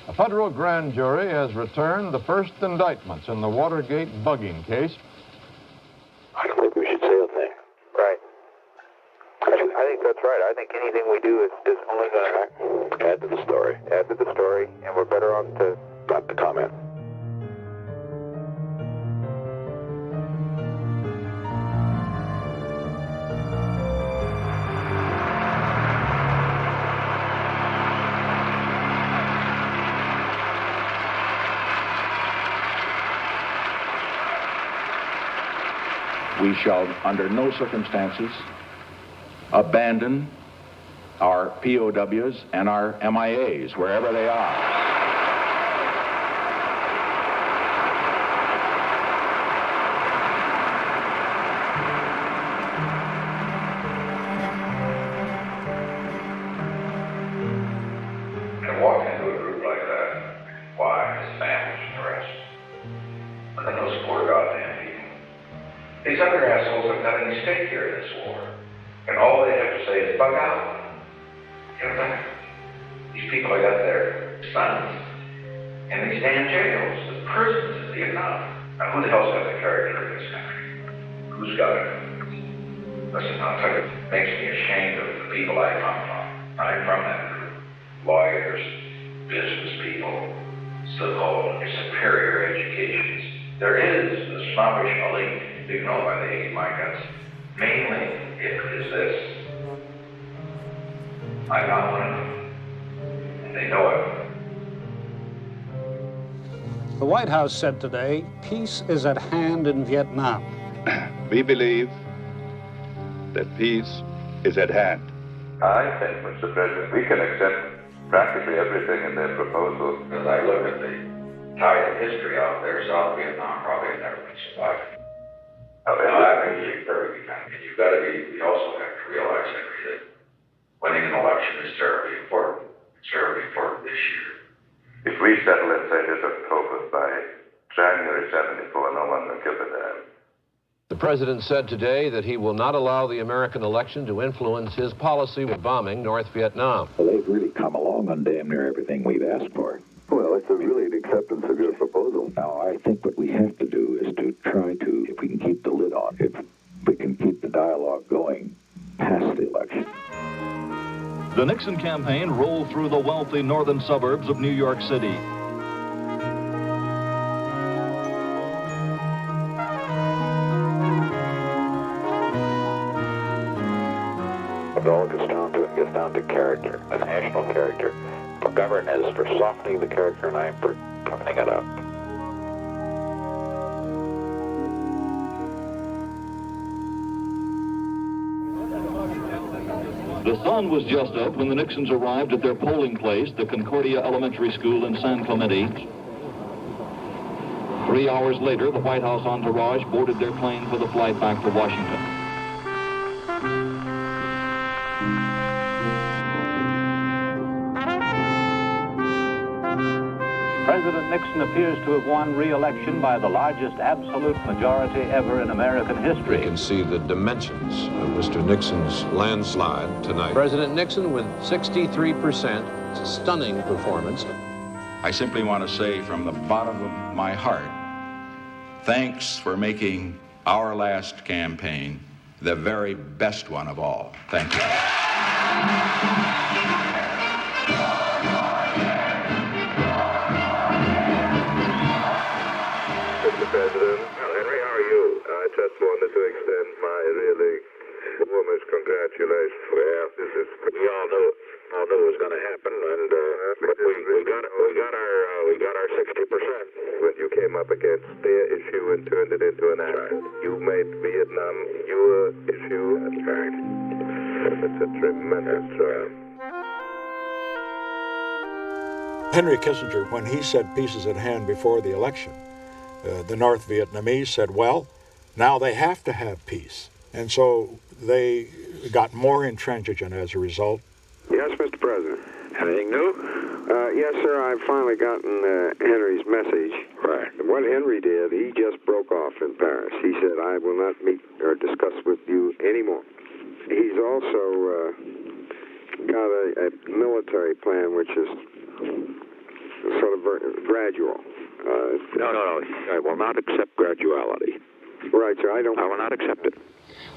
A federal grand jury has returned the first indictments in the Watergate bugging case. I don't think we should say a thing. Right. I think that's right. I think anything we do is only going to add to the story. Add to the story, and we're better off to not to comment. We shall, under no circumstances, abandon our POWs and our MIAs, wherever they are. And walk into a group like that, wives, families, and the rest, and then those poor goddamn people. These other assholes have got any stake here in this war. And all they have to say is bug out. You know that? These people have got their sons in these damn jails, the prisons in Vietnam. Now who the hell's got the character in this country? Who's got it? Listen, I'll tell you, it makes me ashamed of the people I come from. I'm from that group. Lawyers, business people, so-called superior educations. There is a snobbish elite. You know why they hate my guts. Mainly, it is this. I'm not one of them. And they know it. The White House said today, peace is at hand in Vietnam. We believe that peace is at hand. I think, Mr. President, we can accept practically everything in their proposal. As I look at the tie the history out there, South Vietnam probably never been survived. I think you've got to be, you also have to realize, Henry, that winning an election is terribly important. It's terribly important this year. If we settle in, say, this October, by January 74, no one will give a damn. The president said today that he will not allow the American election to influence his policy with bombing North Vietnam. Well, they've really come along on damn near everything we've asked for. Well, it's really an acceptance of your proposal. Now, I think what we have to do is to try to, if we can keep the lid on, if we can keep the dialogue going past the election. The Nixon campaign rolled through the wealthy northern suburbs of New York City. It all gets down to character, the national character. McGovern is for softening the character, and I'm for toughening it up. The sun was just up when the Nixons arrived at their polling place, the Concordia Elementary School in San Clemente. 3 hours later, the White House entourage boarded their plane for the flight back to Washington. President Nixon appears to have won re-election by the largest absolute majority ever in American history. You can see the dimensions of Mr. Nixon's landslide tonight. President Nixon with 63%. It's a stunning performance. I simply want to say from the bottom of my heart, thanks for making our last campaign the very best one of all. Thank you. President. Henry, how are you? I just wanted to extend my really warmest congratulations. Well, we all knew it was going to happen, and but we got our 60% when you came up against their issue and turned it into an act. You made Vietnam your issue, and it's a tremendous triumph. Henry Kissinger, when he said peace is at hand before the election, the North Vietnamese said, well, now they have to have peace. And so they got more intransigent as a result. Yes, Mr. President. Anything new? Yes, sir, I've finally gotten Henry's message. Right. What Henry did, he just broke off in Paris. He said, I will not meet or discuss with you anymore. He's also got a military plan which is sort of gradual. No. I will not accept graduality. Right, sir. I will not accept it.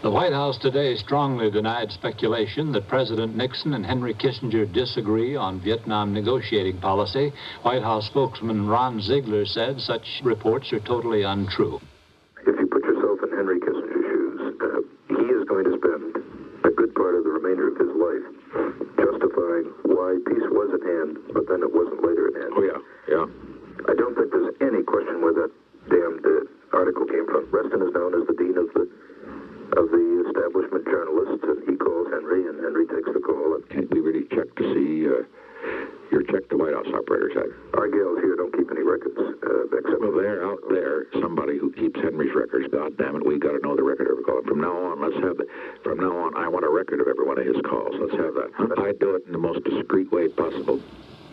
The White House today strongly denied speculation that President Nixon and Henry Kissinger disagree on Vietnam negotiating policy. White House spokesman Ron Ziegler said such reports are totally untrue. If you put yourself in Henry Kissinger's shoes, he is going to spend a good part of the remainder of his life justifying why peace was at hand, but then it wasn't later at hand. Oh, yeah. I don't think there's any question where that damned article came from. Reston is known as the dean of the establishment journalists, and he calls Henry, and Henry takes the call. Can't we really check to see check the White House operators have? Our gals here don't keep any records, except... Well, they're out there, somebody who keeps Henry's records. God damn it, we got to know the record of every call. From now on, I want a record of every one of his calls. Let's have that. I do it in the most discreet way possible.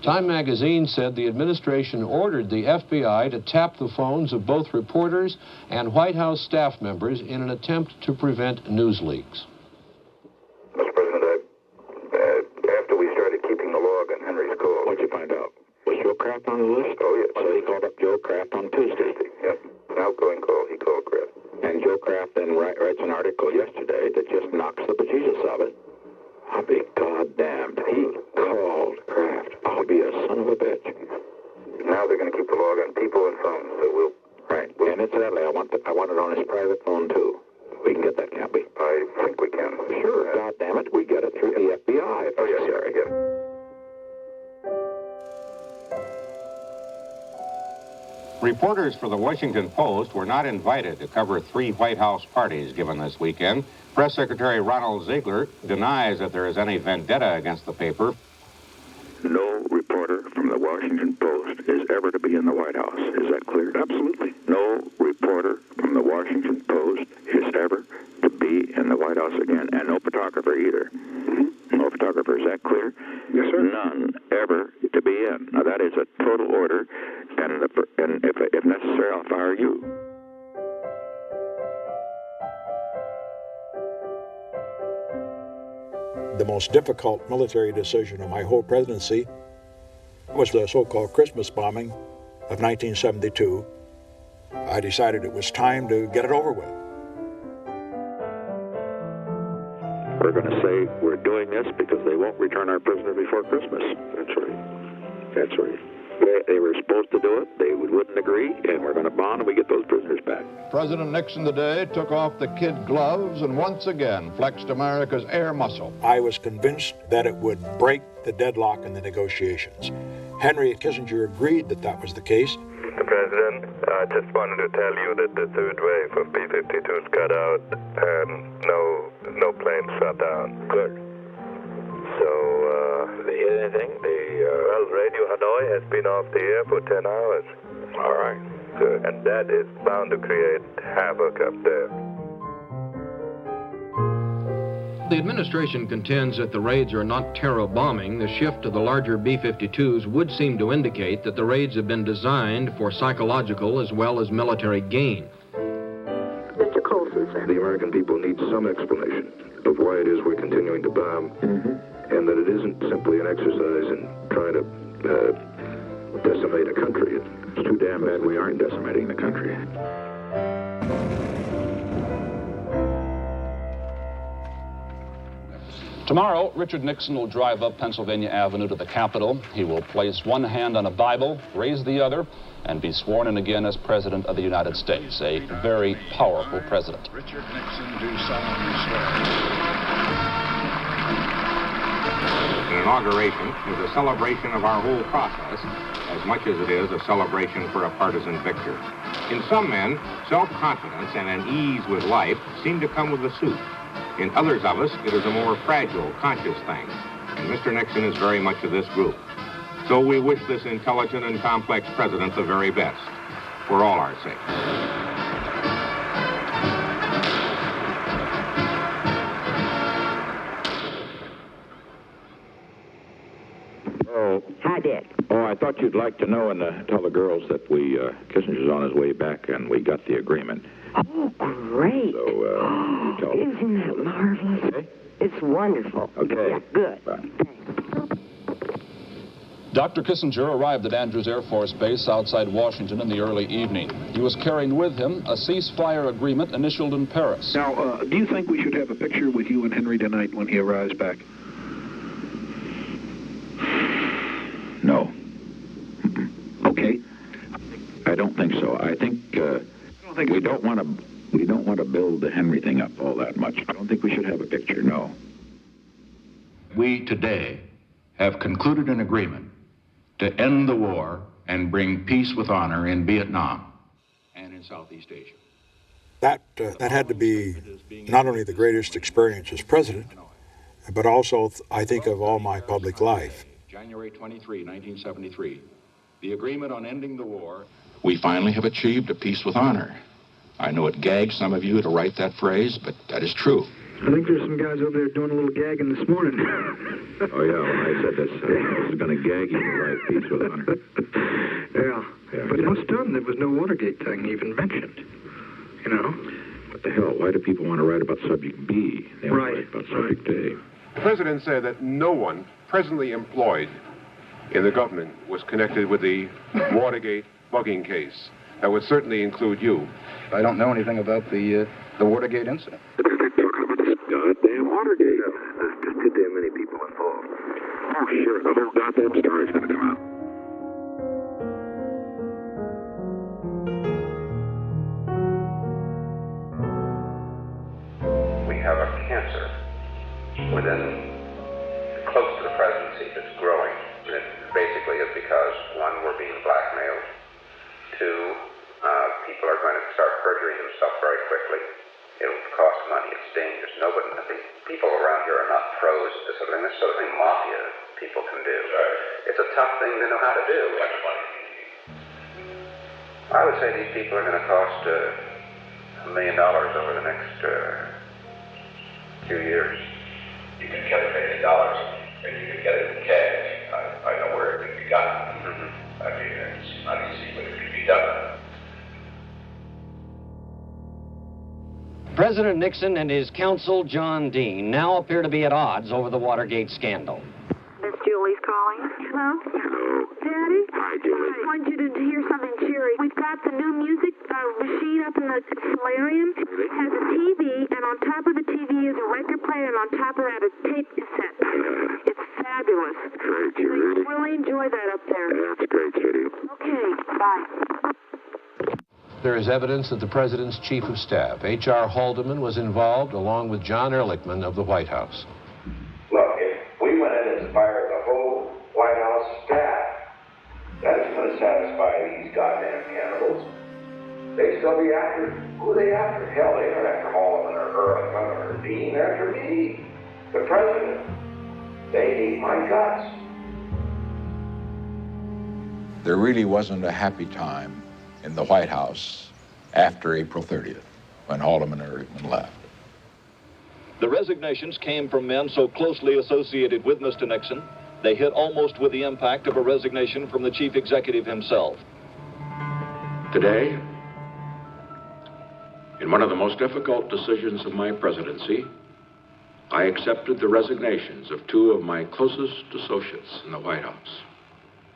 Time magazine said the administration ordered the FBI to tap the phones of both reporters and White House staff members in an attempt to prevent news leaks. Mr. President, after we started keeping the log on Henry's call, what'd you find out? Was Joe Kraft on the list? Oh, yes. So he called up Joe Kraft on Tuesday. Yep. An outgoing call, he called Kraft. And Joe Kraft then writes an article yesterday that just knocks the bejesus of it. I'll be goddamned. He called Kraft. I'll be a son of a bitch. Now they're going to keep the log on people and phones, so we'll... Right. And incidentally, I want it on his private phone, too. We can get that, can't we? I think we can. Sure. Goddammit, we get it through the FBI. Oh, yes, sir, I get it. Reporters for the Washington Post were not invited to cover 3 White House parties given this weekend. Press Secretary Ronald Ziegler denies that there is any vendetta against the paper. No reporter from the Washington Post is ever to be in the White House. Is that clear? Absolutely. No reporter from the Washington Post is ever to be in the White House again, and no photographer either. No photographer. Is that clear? Yes, sir. None ever to be in. Now, that is a total order, and if necessary, I'll fire you. The most difficult military decision of my whole presidency was the so-called Christmas bombing of 1972. I decided it was time to get it over with. We're going to say we're doing this because they won't return our prisoner before Christmas. That's right. That's right. They were supposed to do it. They wouldn't agree, and we're going to bond and we get those prisoners back. President Nixon today took off the kid gloves and once again flexed America's air muscle. I was convinced that it would break the deadlock in the negotiations. Henry Kissinger agreed that that was the case. Mr. President, I just wanted to tell you that the third wave of B-52s cut out and no planes shot down. Good. So, did you hear anything? Radio Hanoi has been off the air for 10 hours. All right. Good. And that is bound to create havoc up there. The administration contends that the raids are not terror bombing. The shift to the larger B-52s would seem to indicate that the raids have been designed for psychological as well as military gain. Mr. Colson, sir. The American people need some explanation of why it is we're continuing to bomb, and that it isn't simply an exercise in trying to decimate a country. It's too damn bad we aren't decimating the country. Tomorrow, Richard Nixon will drive up Pennsylvania Avenue to the Capitol. He will place one hand on a Bible, raise the other, and be sworn in again as President of the United States, a very powerful president. Richard Nixon do solemnly swear. An inauguration is a celebration of our whole process as much as it is a celebration for a partisan victory. In some men, self-confidence and an ease with life seem to come with the suit. In others of us, it is a more fragile, conscious thing, and Mr. Nixon is very much of this group. So we wish this intelligent and complex president the very best, for all our sake. Oh. Hi, Dick. Oh, I thought you'd like to know and tell the girls that Kissinger's on his way back and we got the agreement. Oh, great. So, tell them. Isn't that marvelous? Okay. It's wonderful. Okay. Yeah, good. Bye. Dr. Kissinger arrived at Andrews Air Force Base outside Washington in the early evening. He was carrying with him a ceasefire agreement initialed in Paris. Now, do you think we should have a picture with you and Henry tonight when he arrives back? No. Okay. I don't think so. I think we don't want to build the Henry thing up all that much. I don't think we should have a picture. No. We today have concluded an agreement to end the war and bring peace with honor in Vietnam and in Southeast Asia. That had to be not only the greatest experience as president, but also, I think, of all my public life. January 23, 1973, the agreement on ending the war. We finally have achieved a peace with honor. I know it gags some of you to write that phrase, but that is true. I think there's some guys over there doing a little gagging this morning. Oh, yeah, when I said this was going to gag you to write peace with honor. Yeah. But it was stunned there was no Watergate thing even mentioned. You know? What the hell? Why do people want to write about subject B? They want to write about subject A. The president said that no one presently employed in the government was connected with the Watergate bugging case. That would certainly include you. I don't know anything about the Watergate incident. Goddamn Watergate. There's just too damn many people involved. Oh, sure, the whole goddamn story's going to come out. We have a cancer within close to the presidency that's growing. And it basically is because, one, we're being blackmailed. Two, people are going to start perjuring themselves very quickly. It'll cost money. It's dangerous. Nobody, I think people around here are not pros. This sort of thing mafia people can do. It's a tough thing to know how to do. I would say these people are going to cost $1 million over the next few years. You can get $1 million, and you can get it in cash. I know where it can be gotten. I mean, it's not easy, but it can be done. President Nixon and his counsel, John Dean, now appear to be at odds over the Watergate scandal. Miss Julie's calling. Hello? Hello. Daddy? Hi, Julie. I want you to hear something cheery. We've got the new music machine up in the solarium. It has a TV, and on top of the TV is a record player, and on top of that a tape cassette. It's fabulous. Great, Julie. We really enjoy that up there. That's great, Judy. Okay, bye. There is evidence that the president's chief of staff, H.R. Haldeman, was involved along with John Ehrlichman of the White House. Look, if we went in and fired the whole White House staff, that's going to satisfy these goddamn cannibals. They still be after, who are they after? Hell, they aren't after Haldeman or Ehrlichman or Dean. They're after me, the president. They need my guts. There really wasn't a happy time in the White House after April 30th, when Haldeman and Ehrlichman left. The resignations came from men so closely associated with Mr. Nixon, they hit almost with the impact of a resignation from the chief executive himself. Today, in one of the most difficult decisions of my presidency, I accepted the resignations of two of my closest associates in the White House,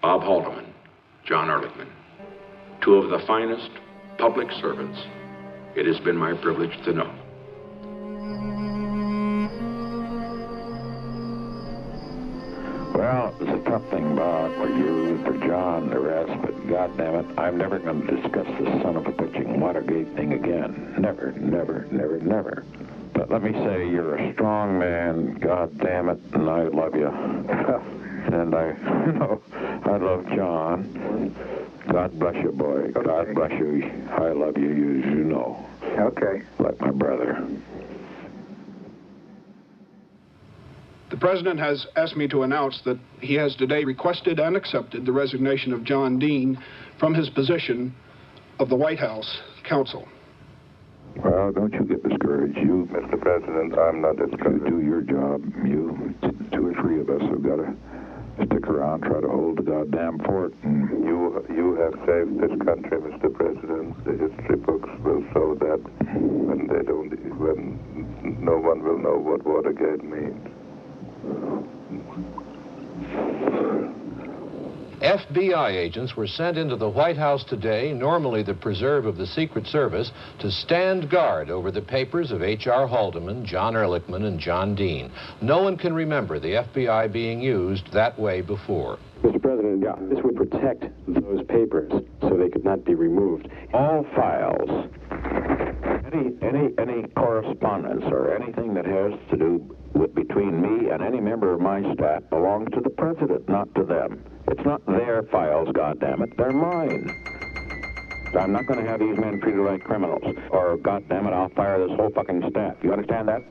Bob Haldeman, John Ehrlichman, two of the finest public servants it has been my privilege to know. Well, it's a tough thing, Bob, for you, for John, and the rest, but goddammit, I'm never going to discuss this son of a bitching Watergate thing again. Never, never, never, never. But let me say, you're a strong man, goddammit, and I love you. And I love John. God bless you, boy. Okay. God bless you. I love you, as you know. Okay. Like my brother. The President has asked me to announce that he has today requested and accepted the resignation of John Dean from his position of the White House counsel. Well, don't you get discouraged. You, Mr. President, I'm not discouraged. You do your job. You, two or three of us have got to stick around, try to hold the goddamn fort. And You have saved this country, Mr. President. The history books will show that when no one will know what Watergate means. FBI agents were sent into the White House today, normally the preserve of the Secret Service, to stand guard over the papers of H.R. Haldeman, John Ehrlichman, and John Dean. No one can remember the FBI being used that way before. Mr. President, this would protect those papers so they could not be removed. All files, any correspondence or anything that has to do between me and any member of my staff belongs to the President, not to them. It's not their files, goddammit. They're mine. I'm not going to have these men treated like criminals, or goddammit, I'll fire this whole fucking staff. You understand that?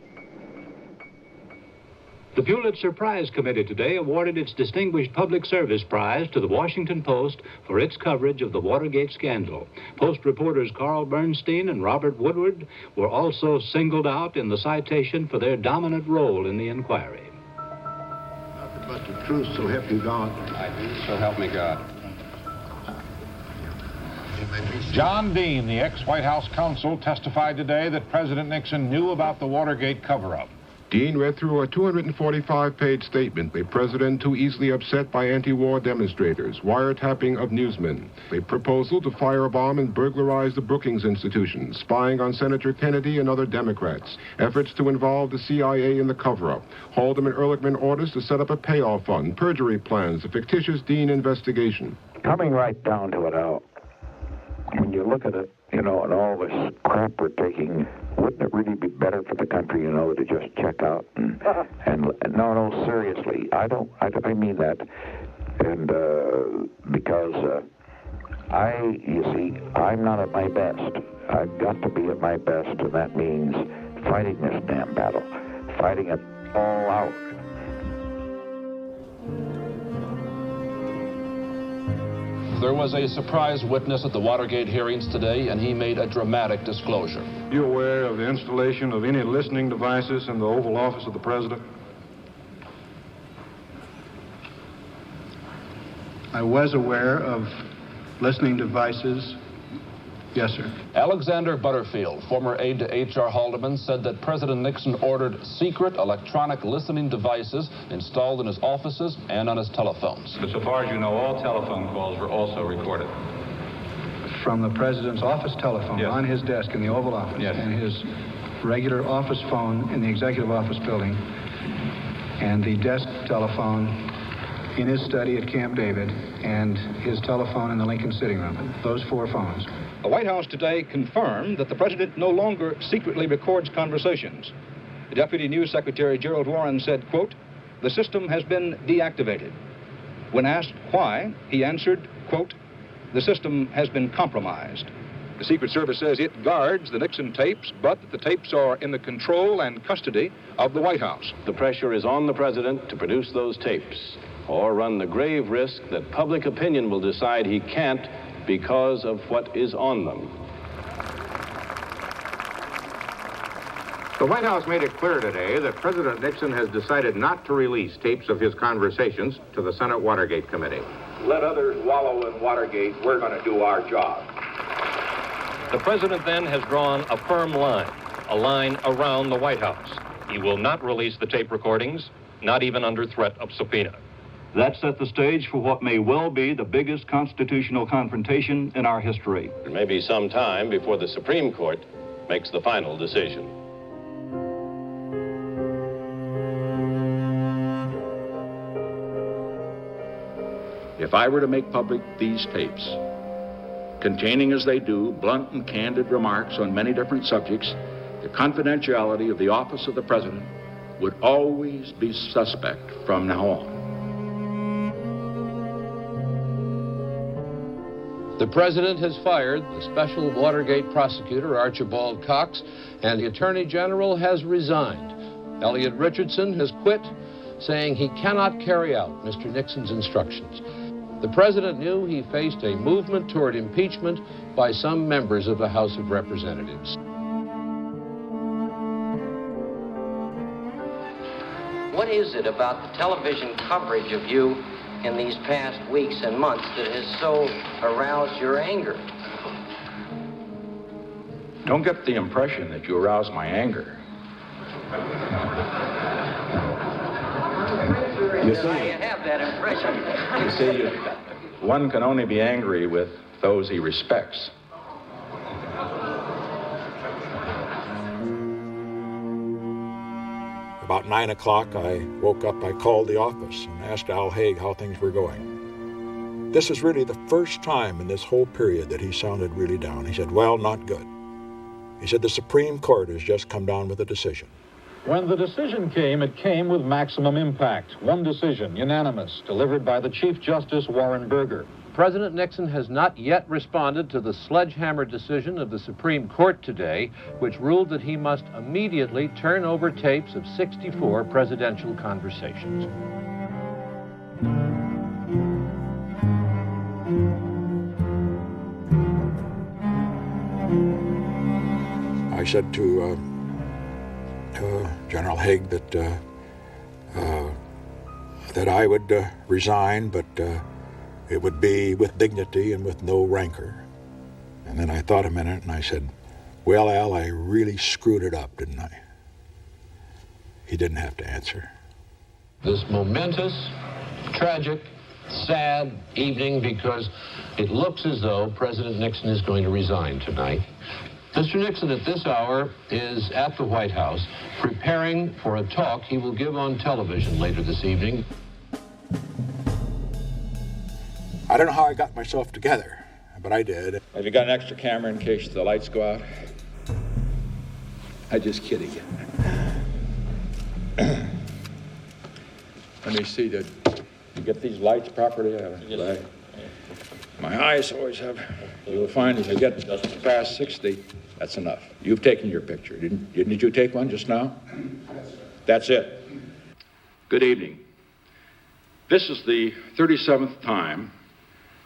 The Pulitzer Prize Committee today awarded its Distinguished Public Service Prize to the Washington Post for its coverage of the Watergate scandal. Post reporters Carl Bernstein and Robert Woodward were also singled out in the citation for their dominant role in the inquiry. Nothing but the truth, so help you God. I do, so help me God. John Dean, the ex-White House counsel, testified today that President Nixon knew about the Watergate cover-up. Dean read through a 245-page statement, a president too easily upset by anti-war demonstrators, wiretapping of newsmen, a proposal to fire a bomb and burglarize the Brookings Institution, spying on Senator Kennedy and other Democrats, efforts to involve the CIA in the cover-up, Haldeman and Ehrlichman orders to set up a payoff fund, perjury plans, a fictitious Dean investigation. Coming right down to it, Al, when you look at it, and all this crap we're taking, wouldn't it really be better for the country, to just check out and no, seriously, I mean that, and because you see, I'm not at my best. I've got to be at my best, and that means fighting this damn battle, fighting it all out. There was a surprise witness at the Watergate hearings today, and he made a dramatic disclosure. You aware of the installation of any listening devices in the Oval Office of the President? I was aware of listening devices. Yes, sir. Alexander Butterfield, former aide to H.R. Haldeman, said that President Nixon ordered secret electronic listening devices installed in his offices and on his telephones. But so far as you know, all telephone calls were also recorded. From the president's office telephone on his desk in the Oval Office and his regular office phone in the Executive Office building and the desk telephone in his study at Camp David and his telephone in the Lincoln sitting room. Those 4 phones. The White House today confirmed that the president no longer secretly records conversations. The Deputy News Secretary Gerald Warren said, quote, "The system has been deactivated." When asked why, he answered, quote, "The system has been compromised." The Secret Service says it guards the Nixon tapes, but that the tapes are in the control and custody of the White House. The pressure is on the president to produce those tapes, or run the grave risk that public opinion will decide he can't because of what is on them. The White House made it clear today that President Nixon has decided not to release tapes of his conversations to the Senate Watergate Committee. Let others wallow in Watergate. We're going to do our job. The president then has drawn a firm line, a line around the White House. He will not release the tape recordings, not even under threat of subpoena. That set the stage for what may well be the biggest constitutional confrontation in our history. It may be some time before the Supreme Court makes the final decision. If I were to make public these tapes, containing as they do blunt and candid remarks on many different subjects, the confidentiality of the office of the president would always be suspect from now on. The president has fired the special Watergate prosecutor, Archibald Cox, and the attorney general has resigned. Elliot Richardson has quit, saying he cannot carry out Mr. Nixon's instructions. The president knew he faced a movement toward impeachment by some members of the House of Representatives. What is it about the television coverage of you in these past weeks and months that has so aroused your anger? Don't get the impression that you arouse my anger. I have that impression. You see, one can only be angry with those he respects. About 9 o'clock, I woke up. I called the office and asked Al Haig how things were going. This is really the first time in this whole period that he sounded really down. He said, "Well, not good." He said, "The Supreme Court has just come down with a decision." When the decision came, it came with maximum impact. One decision, unanimous, delivered by the Chief Justice Warren Burger. President Nixon has not yet responded to the sledgehammer decision of the Supreme Court today, which ruled that he must immediately turn over tapes of 64 presidential conversations. I said to General Haig that I would resign, but it would be with dignity and with no rancor. And then I thought a minute and I said, "Well, Al, I really screwed it up, didn't I?" He didn't have to answer. This momentous, tragic, sad evening because it looks as though President Nixon is going to resign tonight. Mr. Nixon at this hour is at the White House preparing for a talk he will give on television later this evening. I don't know how I got myself together, but I did. Have you got an extra camera in case the lights go out? I'm just kidding. Let me see, did you get these lights properly? Yes. My eyes always have. You'll find if you get past 60, that's enough. You've taken your picture. Didn't you take one just now? That's it. Good evening. This is the 37th time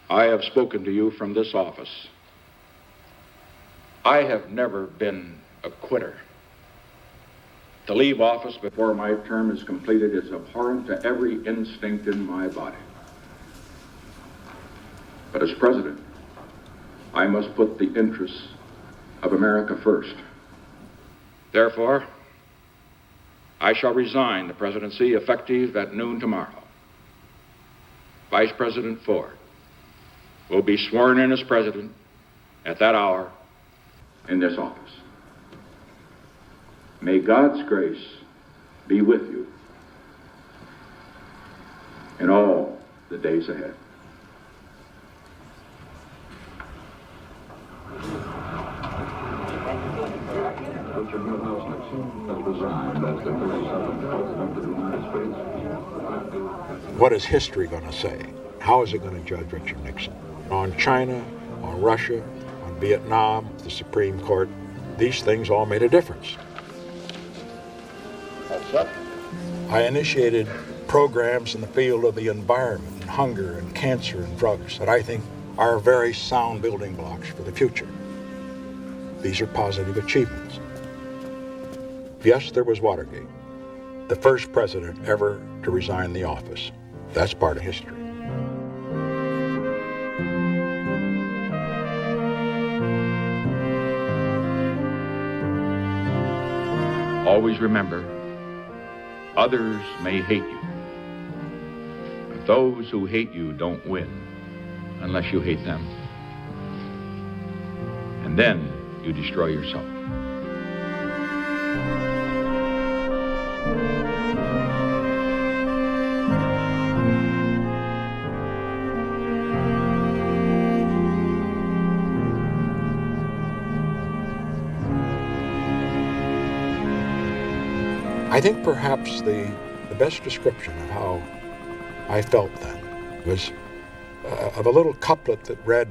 I have spoken to you from this office. I have never been a quitter. To leave office before my term is completed is abhorrent to every instinct in my body. But as president, I must put the interests of America first. Therefore, I shall resign the presidency effective at noon tomorrow. Vice President Ford will be sworn in as president at that hour in this office. May God's grace be with you in all the days ahead. Richard Nixon has resigned as the 37th President of the United States. What is history going to say? How is it going to judge Richard Nixon? On China, on Russia, on Vietnam, the Supreme Court, these things all made a difference. I initiated programs in the field of the environment, and hunger, and cancer, and drugs that I think are very sound building blocks for the future. These are positive achievements. Yes, there was Watergate, the first president ever to resign the office. That's part of history. Always remember, others may hate you, but those who hate you don't win unless you hate them. And then you destroy yourself. I think perhaps the best description of how I felt then was of a little couplet that read,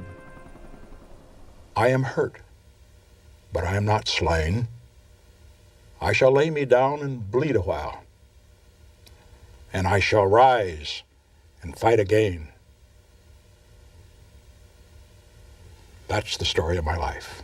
"I am hurt, but I am not slain. I shall lay me down and bleed a while, and I shall rise and fight again." That's the story of my life.